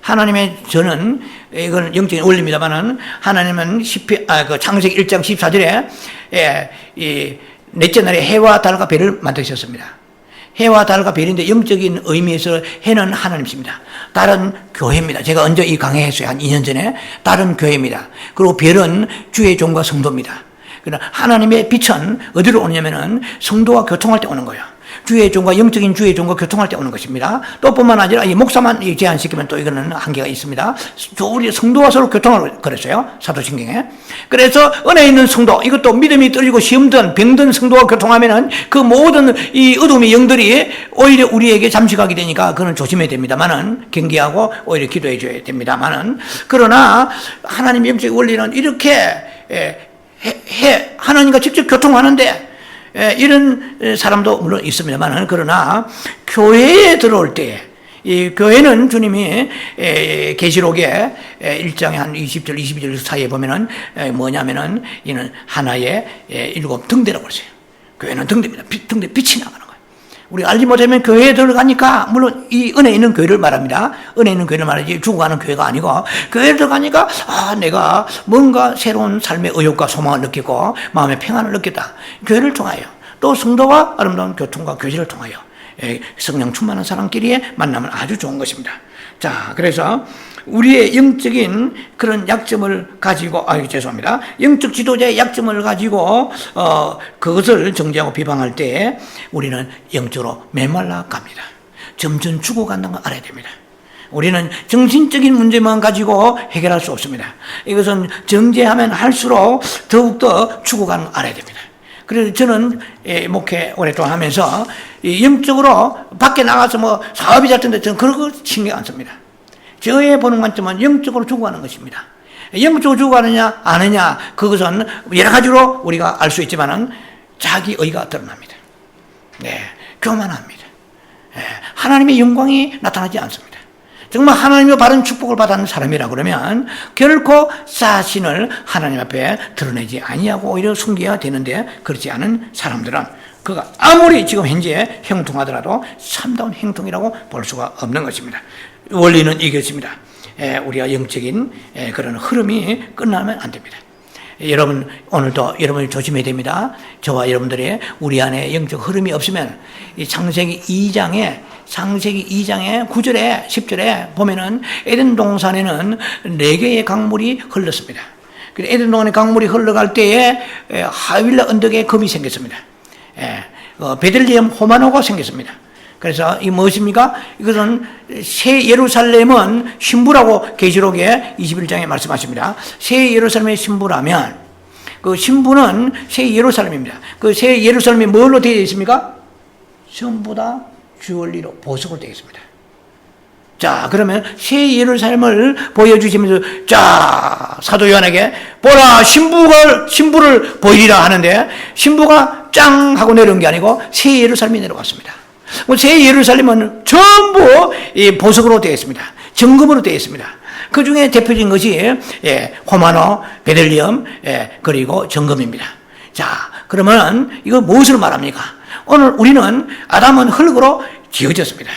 하나님의 전은 이건 영적인 원리입니다만은 하나님은 창세기 1장 14절에 이 넷째 날에 해와 달과 별을 만드셨습니다. 해와 달과 별인데 영적인 의미에서 해는 하나님이십니다. 달은 교회입니다. 제가 언제 이 강의 했어요? 한 2년 전에. 달은 교회입니다. 그리고 별은 주의 종과 성도입니다. 그러나 하나님의 빛은 어디로 오냐면은 성도와 교통할 때 오는 거예요. 주의 종과 영적인 주의 종과 교통할 때 오는 것입니다. 또 뿐만 아니라 이 목사만 제한시키면 또 이거는 한계가 있습니다. 우리 성도와 서로 교통을 그랬어요. 사도신경에. 그래서 은혜 있는 성도, 이것도 믿음이 떨리고 시험든 병든 성도와 교통하면은 그 모든 이 어둠의 영들이 오히려 우리에게 잠식하게 되니까 그는 조심해야 됩니다만은, 경계하고 오히려 기도해 줘야 됩니다만은, 그러나 하나님의 영적 원리는 이렇게 하나님과 직접 교통하는데 이런 사람도 물론 있습니다만, 그러나 교회에 들어올 때, 이 교회는 주님이 계시록에 1장에 한 20절, 22절 사이에 보면은 뭐냐면은 이는 하나의 7 등대라고 그러세요. 교회는 등대입니다. 등대 빛이 나가는 거예요. 우리가 알지 못하면 교회에 들어가니까, 물론 이 은혜 있는 교회를 말합니다. 은혜 있는 교회를 말하지 죽어가는 교회가 아니고, 교회에 들어가니까 내가 뭔가 새로운 삶의 의욕과 소망을 느끼고 마음의 평안을 느꼈다. 교회를 통하여, 또 성도와 아름다운 교통과 교제를 통하여 성령 충만한 사람끼리의 만남은 아주 좋은 것입니다. 자, 그래서 우리의 영적인 그런 약점을 가지고, 죄송합니다. 영적 지도자의 약점을 가지고 그것을 정죄하고 비방할 때 우리는 영적으로 메말라 갑니다. 점점 죽어간다는 걸 알아야 됩니다. 우리는 정신적인 문제만 가지고 해결할 수 없습니다. 이것은 정죄하면 할수록 더욱더 죽어가는 걸 알아야 됩니다. 그래서 저는 목회 오랫동안 하면서 영적으로 밖에 나가서 뭐 사업이 잘 텐데 저는 그런 거 신경 안 씁니다. 저의 보는 관점은 영적으로 죽어가는 것입니다. 영적으로 죽어가느냐 아느냐, 그것은 여러 가지로 우리가 알 수 있지만은 자기 의가 드러납니다. 교만합니다. 하나님의 영광이 나타나지 않습니다. 정말 하나님의 바른 축복을 받은 사람이라 그러면 결코 자신을 하나님 앞에 드러내지 아니하고 오히려 숨겨야 되는데, 그렇지 않은 사람들은 그가 아무리 지금 현재 형통하더라도 참다운 형통이라고 볼 수가 없는 것입니다. 원리는 이것입니다. 우리가 영적인 그런 흐름이 끝나면 안 됩니다. 여러분, 오늘도 여러분이 조심해야 됩니다. 저와 여러분들의 우리 안에 영적 흐름이 없으면, 이 창세기 2장에 9절에 10절에 보면은 에덴 동산에는 4개의 강물이 흘렀습니다. 에덴 동산의 강물이 흘러갈 때에 하윌라 언덕에 검이 생겼습니다. 베들레헴 호마노가 생겼습니다. 그래서 이 무엇입니까? 이것은 새 예루살렘은 신부라고 계시록에 21장에 말씀하십니다. 새 예루살렘의 신부라면 그 신부는 새 예루살렘입니다. 그 새 예루살렘이 뭘로 되어 있습니까? 전부 다 주얼리로, 보석으로 되어 있습니다. 자, 그러면 새 예루살렘을 보여주시면서, 자, 사도 요한에게 보라, 신부를 보이리라 하는데, 신부가 짱 하고 내려온 게 아니고 새 예루살렘이 내려왔습니다. 새 예루살렘은 전부 보석으로 되어 있습니다. 정금으로 되어 있습니다. 그 중에 대표적인 것이 호마노, 베들레헴, 그리고 정금입니다. 자, 그러면 이거 무엇을 말합니까? 오늘 우리는, 아담은 흙으로 지어졌습니다.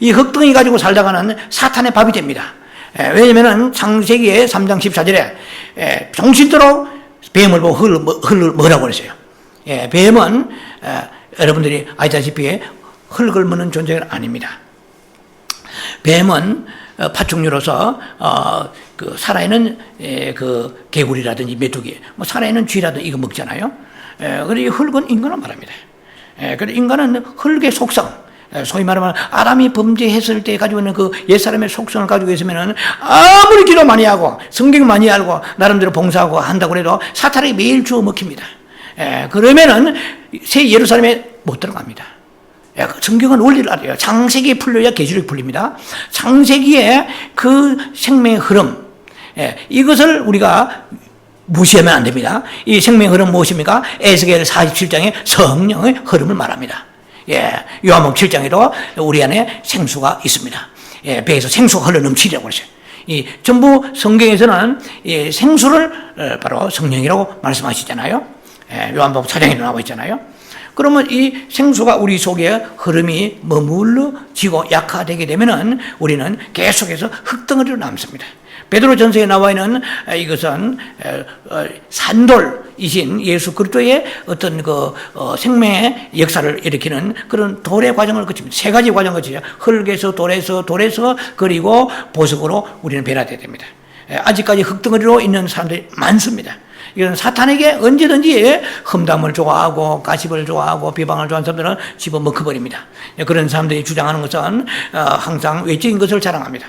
이 흙덩이 가지고 살다가는 사탄의 밥이 됩니다. 왜냐면은 창세기의 3장 14절에 정신대로 뱀을 보고 흙을 먹으라고 그랬어요. 뱀은 여러분들이 아시다시피 흙을 먹는 존재가 아닙니다. 뱀은 파충류로서 그 살아있는 그 개구리라든지 메뚜기, 뭐 살아있는 쥐라든지 이거 먹잖아요. 그리고 흙은 인간을 말합니다. 그래서 인간은 흙의 속성, 소위 말하면 아담이 범죄했을 때 가지고 있는 그 옛사람의 속성을 가지고 있으면은 아무리 기도 많이 하고 성경 많이 알고 나름대로 봉사하고 한다고 해도 사탄에게 매일 주워 먹힙니다. 그러면은 새 예루살렘에 못 들어갑니다. 성경은 원리를 알아요. 창세기에 풀려야 계시록이 풀립니다. 창세기의 그 생명의 흐름, 이것을 우리가 무시하면 안 됩니다. 이 생명의 흐름 무엇입니까? 에스겔 47장에 성령의 흐름을 말합니다. 요한복음 7장에도 우리 안에 생수가 있습니다. 배에서 생수가 흘러 넘치려고 그러죠. 이 전부 성경에서는 생수를 바로 성령이라고 말씀하시잖아요. 요한복음 4장에도 나와 있잖아요. 그러면 이 생수가 우리 속에 흐름이 머물러지고 약화되게 되면은 우리는 계속해서 흙덩어리로 남습니다. 베드로전서에 나와 있는 이것은 산돌이신 예수 그리스도의 어떤 생명의 역사를 일으키는 그런 돌의 과정을 거칩니다. 세 가지 과정을 거치죠. 흙에서 돌에서 그리고 보석으로 우리는 변화되어야 됩니다. 아직까지 흙덩어리로 있는 사람들이 많습니다. 이건 사탄에게 언제든지 험담을 좋아하고 가십을 좋아하고 비방을 좋아하는 사람들은 집어먹어버립니다. 그런 사람들이 주장하는 것은 항상 외적인 것을 자랑합니다.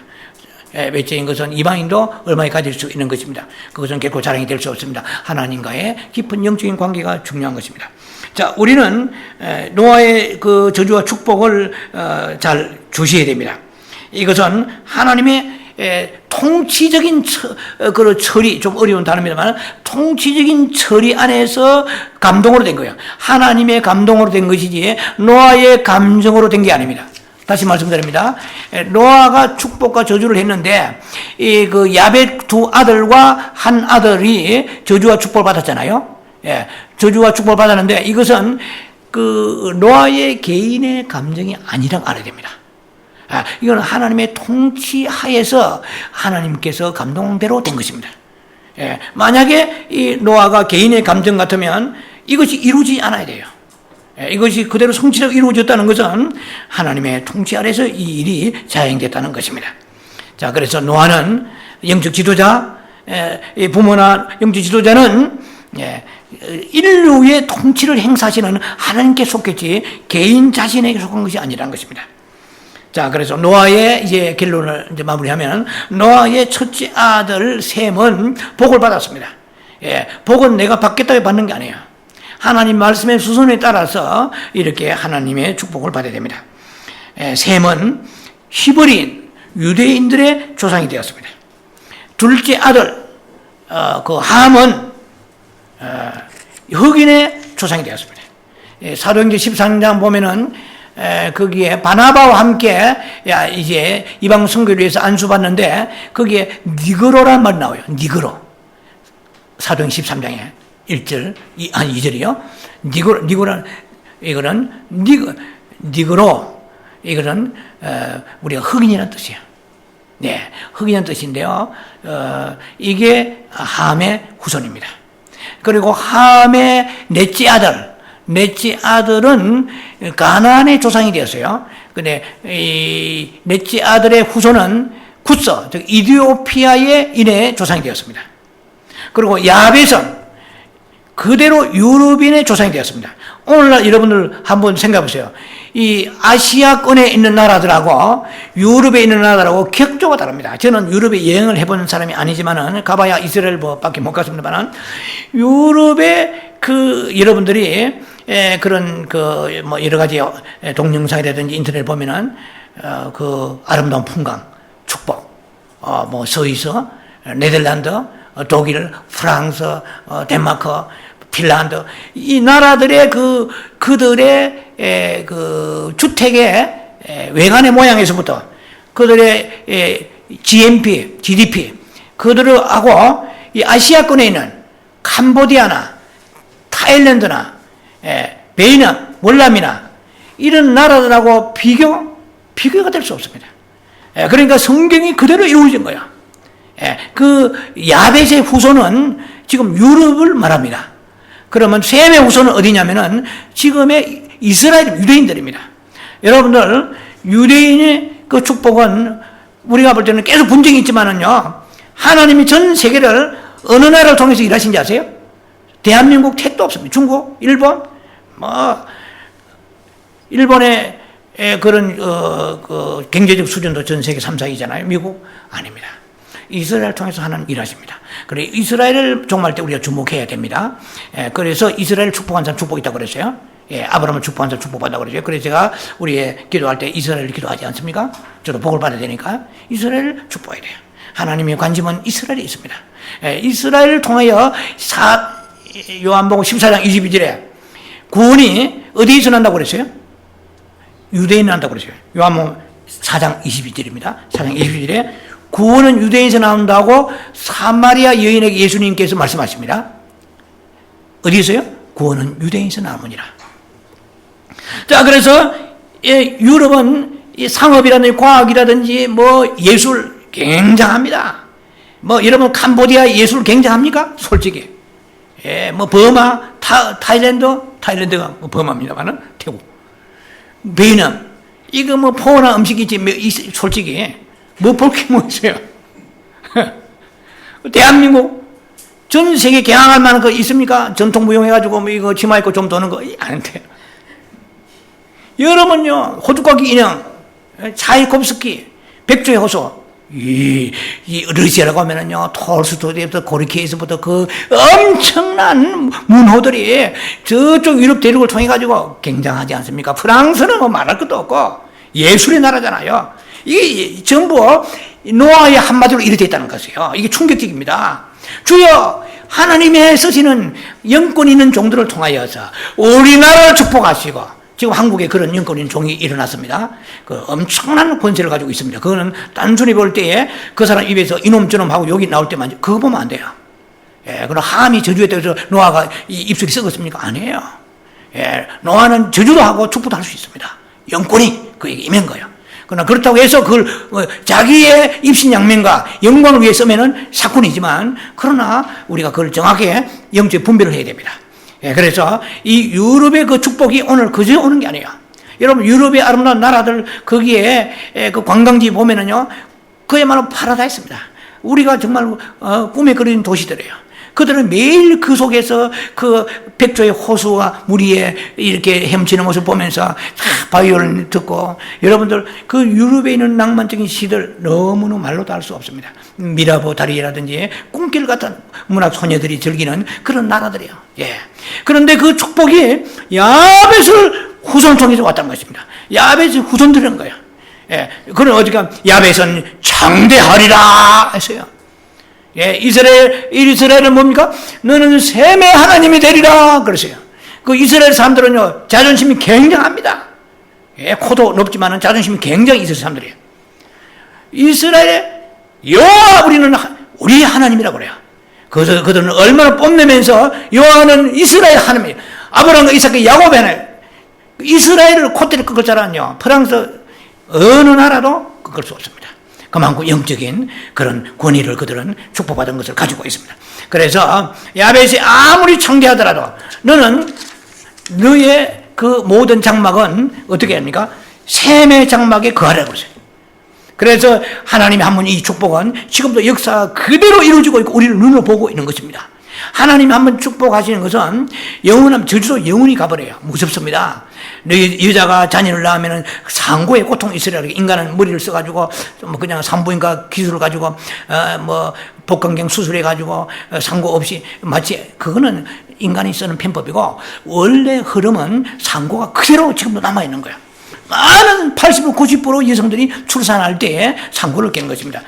외적인 것은 이방인도 얼마나 가질 수 있는 것입니다. 그것은 결코 자랑이 될 수 없습니다. 하나님과의 깊은 영적인 관계가 중요한 것입니다. 자, 우리는 노아의 그 저주와 축복을 잘 주시해야 됩니다. 이것은 하나님의 통치적인 처리, 좀 어려운 단어입니다만 통치적인 처리 안에서 감동으로 된 거예요. 하나님의 감동으로 된 것이지 노아의 감정으로 된 게 아닙니다. 다시 말씀드립니다. 노아가 축복과 저주를 했는데 그 야벳 두 아들과 한 아들이 저주와 축복을 받았잖아요. 저주와 축복을 받았는데 이것은 그 노아의 개인의 감정이 아니라고 알아야 됩니다. 이건 하나님의 통치 하에서 하나님께서 감동대로 된 것입니다. 만약에 이 노아가 개인의 감정 같으면 이것이 이루어지지 않아야 돼요. 이것이 그대로 성취적으로 이루어졌다는 것은 하나님의 통치 아래서 이 일이 자행됐다는 것입니다. 자, 그래서 노아는 영적 지도자, 부모나 영적 지도자는 인류의 통치를 행사하시는 하나님께 속했지 개인 자신에게 속한 것이 아니라는 것입니다. 자, 그래서 노아의 이제 결론을 이제 마무리하면 노아의 첫째 아들 셈은 복을 받았습니다. 복은 내가 받겠다고 받는 게 아니에요. 하나님 말씀의 수순에 따라서 이렇게 하나님의 축복을 받아야 됩니다. 셈은 히브리인 유대인들의 조상이 되었습니다. 둘째 아들 그 함은 흑인의 조상이 되었습니다. 사도행전 13장 보면은 거기에 바나바와 함께 이제 이방 선교를 위해서 안수받는데 거기에 니그로라는 말이 나와요. 니그로. 사도행 13장에 1절, 2절이요. 니그로, 이거는 니그로, 이거는 우리가 흑인이라는 뜻이에요. 네, 흑인이라는 뜻인데요. 이게 함의 후손입니다. 그리고 함의 넷째 아들은 가나안의 조상이 되었어요. 근데 이 넷째 아들의 후손은 구서, 즉 이디오피아의 인의 조상이 되었습니다. 그리고 야벳은 그대로 유럽인의 조상이 되었습니다. 오늘날 여러분들 한번 생각해 보세요. 이 아시아권에 있는 나라들하고 유럽에 있는 나라들하고 격조가 다릅니다. 저는 유럽에 여행을 해본 사람이 아니지만은 가봐야 이스라엘밖에 못 갔습니다만은 유럽의 그 여러분들이 그런 그 뭐 여러 가지 동영상이라든지 인터넷 보면은 그 아름다운 풍광, 축복, 뭐 스위스, 네덜란드, 독일, 프랑스, 덴마크, 핀란드 이 나라들의 그들의 그 주택의 외관의 모양에서부터 그들의 GDP 그들하고 이 아시아권에 있는 캄보디아나 타일랜드나 베트남, 월남이나 이런 나라들하고 비교가 될 수 없습니다. 그러니까 성경이 그대로 이루어진 거야. 그 야벳의 후손은 지금 유럽을 말합니다. 그러면 셈의 후손은 어디냐면은 지금의 이스라엘 유대인들입니다. 여러분들 유대인의 그 축복은 우리가 볼 때는 계속 분쟁이 있지만은요, 하나님이 전 세계를 어느 나라를 통해서 일하신지 아세요? 대한민국 택도 없습니다. 중국, 일본, 일본의 그런 그 경제적 수준도 전 세계 3, 4위잖아요. 미국 아닙니다. 이스라엘을 통해서 하나님 일하십니다. 그래 이스라엘을 종말 때 우리가 주목해야 됩니다. 그래서 이스라엘을 축복한 사람 축복 있다고 그랬어요. 아브라함을 축복한 사람 축복받다고 그러죠. 그래서 제가 우리 기도할 때 이스라엘을 기도하지 않습니까? 저도 복을 받아야 되니까 이스라엘을 축복해야 돼요. 하나님의 관심은 이스라엘에 있습니다. 이스라엘을 통하여 요한복음 14장 22절에 구원이 어디에서 난다고 그랬어요? 유대인이 난다고 그랬어요. 요한복음 4장 22절입니다. 4장 22절에 구원은 유대인에서 나온다고 사마리아 여인에게 예수님께서 말씀하십니다. 어디에서요? 구원은 유대인에서 나오느니라. 자, 그래서 유럽은 상업이라든지 과학이라든지 뭐 예술 굉장합니다. 뭐 여러분 캄보디아 예술 굉장합니까? 솔직히. 예, 뭐 버마, 타일랜드가 뭐 버마입니다만은 태국, 베트남 이거 뭐 포나 음식이지 솔직히 뭐 볼 게 뭐 있어요. 대한민국 전 세계 개항할 만한 거 있습니까? 전통 무용해가지고 뭐 이거 치마 입고 좀 도는 거 아닌데. 여러분요 호두까기 인형, 차이콥스키, 백조의 호수. 이 러시아라고 하면은요, 톨스토이부터 고리케이스부터 그 엄청난 문호들이 저쪽 유럽 대륙을 통해 가지고 굉장하지 않습니까? 프랑스는 뭐 말할 것도 없고 예술의 나라잖아요. 이게 전부 노아의 한마디로 이렇게 있다는 것이에요. 이게 충격적입니다. 주여 하나님의 쓰시는 영권 있는 종들을 통하여서 우리나라를 축복하시고, 지금 한국에 그런 영권 있는 종이 일어났습니다. 그 엄청난 권세를 가지고 있습니다. 그거는 단순히 볼 때에 그 사람 입에서 이놈 저놈 하고 욕이 나올 때만 그거 보면 안 돼요. 예, 그럼 함이 저주했다고 해서 노아가 입술이 썩었습니까? 아니에요. 예, 노아는 저주도 하고 축복도 할 수 있습니다. 영권이 그에게 임한 거예요. 그러나 그렇다고 해서 그걸 자기의 입신양명과 영광을 위해 쓰면은 사건이지만, 그러나 우리가 그걸 정확하게 영적 분별을 해야 됩니다. 예, 그래서 이 유럽의 그 축복이 오늘 그저 오는 게 아니에요. 여러분 유럽의 아름다운 나라들 거기에 그 관광지 보면은요, 그야말로 파라다이스입니다. 우리가 정말 꿈에 그리는 도시들이에요. 그들은 매일 그 속에서 그 백조의 호수와 물 위에 이렇게 헤엄치는 모습 보면서 바이올린 듣고, 여러분들 그 유럽에 있는 낭만적인 시들 너무나 말로도 할 수 없습니다. 미라보 다리라든지 꿈길 같은 문학 소녀들이 즐기는 그런 나라들이에요. 예. 그런데 그 축복이 야벳을 후손 통해서 왔다는 것입니다. 야벳이 후손 들은 거예요. 예. 그런 어디가 야벳은 창대하리라 했어요. 예, 이스라엘은 뭡니까? 너는 셈의 하나님이 되리라 그러세요. 그 이스라엘 사람들은요, 자존심이 굉장합니다. 예, 코도 높지만은 자존심이 굉장히 있을 사람들이에요. 이스라엘의 여호와 우리 하나님이라고 그래요. 그래서 그들은 얼마나 뽐내면서 여호와는 이스라엘 하나님이에요. 아브라함과 이삭과 야곱의 하나님. 이스라엘을 콧대를 꺾을 줄 알았냐? 프랑스 어느 나라도 꺾을 수 없습니다. 그만큼 영적인 그런 권위를 그들은 축복받은 것을 가지고 있습니다. 그래서 야벳이 아무리 창대하더라도 너는 너의 그 모든 장막은 어떻게 합니까? 셈의 장막에 거하라고 그랬어요. 그래서 하나님이 한 번 이 축복은 지금도 역사 그대로 이루어지고 있고 우리를 눈으로 보고 있는 것입니다. 하나님이 한번 축복하시는 것은 영원한 저주도 영원히 가버려요. 무섭습니다. 여자가 자녀를 낳으면 상고의 고통이 있으라. 인간은 머리를 써가지고 뭐 그냥 산부인과 기술을 가지고 뭐 복강경 수술해가지고 상고 없이, 마치 그거는 인간이 쓰는 편법이고, 원래 흐름은 상고가 그대로 지금도 남아있는 거예요. 많은 80% 90% 여성들이 출산할 때에 상고를 깬 것입니다.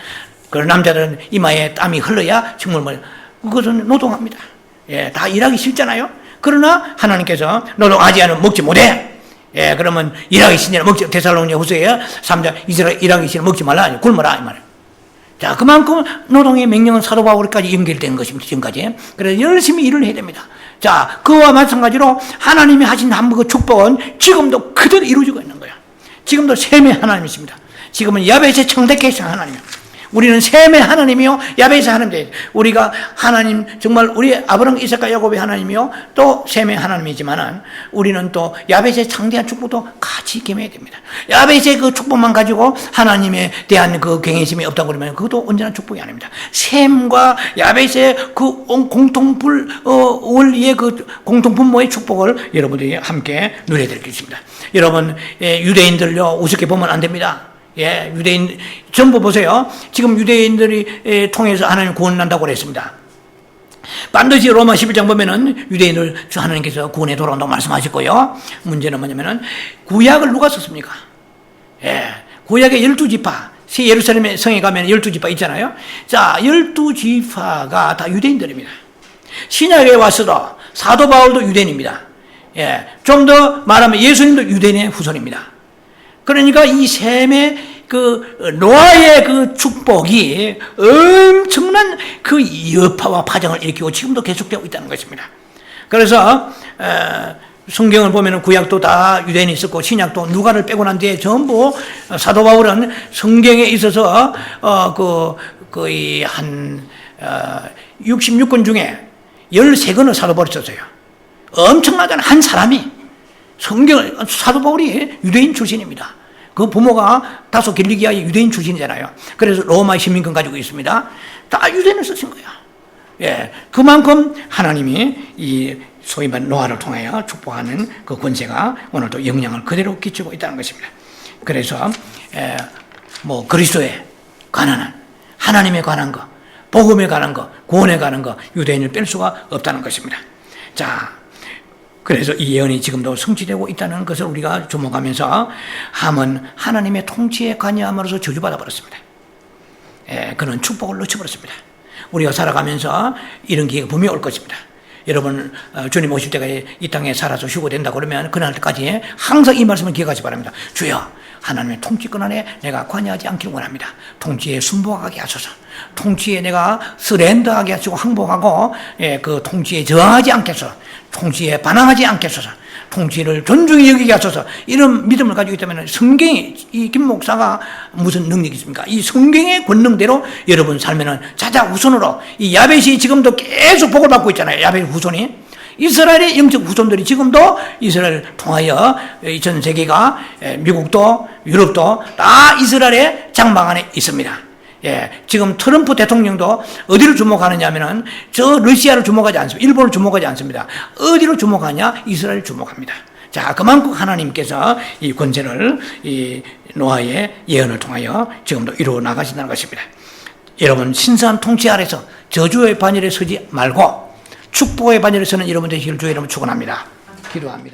그런 남자들은 이마에 땀이 흘러야 정말 그것은 노동합니다. 예, 다 일하기 싫잖아요. 그러나 하나님께서 노동하지 않으면 먹지 못해. 예, 그러면 일하기 싫냐 먹지, 데살로니가 후서에 3장 일하기 싫으면 먹지 말라, 굶어라 이 말이에요. 자, 그만큼 노동의 명령은 사도 바울까지 연결된 것입니다. 지금까지. 그래서 열심히 일을 해야 됩니다. 자, 그와 마찬가지로 하나님이 하신 그 축복은 지금도 그대로 이루어지고 있는 거예요. 지금도 셈의 하나님이십니다. 지금은 야벳의 창대케 하신 하나님이요. 우리는 셈의 하나님이요, 야벳의 하나님이에요. 우리가 하나님, 정말 우리 아브라함, 이삭과 야곱의 하나님이요, 또 셈의 하나님이지만은 우리는 또 야벳의 창대한 축복도 같이 겸해야 됩니다. 야벳의 그 축복만 가지고 하나님에 대한 그 경외심이 없다고 그러면 그것도 온전한 축복이 아닙니다. 셈과 야벳의 그 원리의 그 공통분모의 축복을 여러분들이 함께 누려야 될 것입니다. 여러분, 유대인들요, 우습게 보면 안 됩니다. 예, 유대인 전부 보세요. 지금 유대인들이 통해서 하나님 구원한다고 그랬습니다. 반드시 로마 11장 보면은 유대인을 하나님께서 구원해 돌아온다고 말씀하셨고요. 문제는 뭐냐면은 구약을 누가 썼습니까? 예, 구약의 12지파, 새 예루살렘 성에 가면 12지파 있잖아요. 자, 12지파가 다 유대인들입니다. 신약에 와서도 사도 바울도 유대인입니다. 예, 좀 더 말하면 예수님도 유대인의 후손입니다. 그러니까 이 셈의 그 노아의 그 축복이 엄청난 그 여파와 파장을 일으키고 지금도 계속되고 있다는 것입니다. 그래서 성경을 보면 구약도 다 유대인이 있었고 신약도 누가를 빼고 난 뒤에 전부 사도 바울은 성경에 있어서 거의 한 66권 중에 13권을 사도 바울이 썼어요. 엄청나잖아요. 한 사람이 성경을, 사도 바울이 유대인 출신입니다. 그 부모가 다소 길리기아의 유대인 출신이잖아요. 그래서 로마 시민권 가지고 있습니다. 다 유대인을 쓰신 거야. 예, 그만큼 하나님이 이 소위 말하는 노아를 통하여 축복하는 그 권세가 오늘도 영향을 그대로 끼치고 있다는 것입니다. 그래서 뭐 그리스도에 관한 하나님에 관한 거, 복음에 관한 거, 구원에 관한 거 유대인을 뺄 수가 없다는 것입니다. 자, 그래서 이 예언이 지금도 성취되고 있다는 것을 우리가 주목하면서 함은 하나님의 통치에 관여함으로써 저주받아 버렸습니다. 그는 축복을 놓쳐버렸습니다. 우리가 살아가면서 이런 기회가 분명히 올 것입니다. 여러분 주님 오실 때가 이 땅에 살아서 쉬고 된다고 그러면 그날까지 항상 이 말씀을 기억하시 바랍니다. 주여, 하나님의 통치권 안에 내가 관여하지 않기를 원합니다. 통치에 순복하게 하소서. 통치에 내가 서렌더하게 하시고 항복하고 그 통치에 저항하지 않겠소. 통치에 반항하지 않겠소서. 통치를 존중히 여기게 하소서. 이런 믿음을 가지고 있다면 성경이, 이 김 목사가 무슨 능력이 있습니까? 이 성경의 권능대로 여러분 살면은 자자후손으로, 이 야벳이 지금도 계속 복을 받고 있잖아요. 야벳 후손이. 이스라엘의 영적 후손들이 지금도 이스라엘을 통하여 전 세계가, 미국도 유럽도 다 이스라엘의 장막 안에 있습니다. 지금 트럼프 대통령도 어디를 주목하느냐 하면은 저 러시아를 주목하지 않습니다. 일본을 주목하지 않습니다. 어디로 주목하냐? 이스라엘을 주목합니다. 자, 그만큼 하나님께서 이 권세를 이 노아의 예언을 통하여 지금도 이루어 나가신다는 것입니다. 여러분, 신성한 통치 아래서 저주의 반열에 서지 말고 축복의 반열에 서는 여러분 되시길 주의 이름으로 축원합니다. 기도합니다.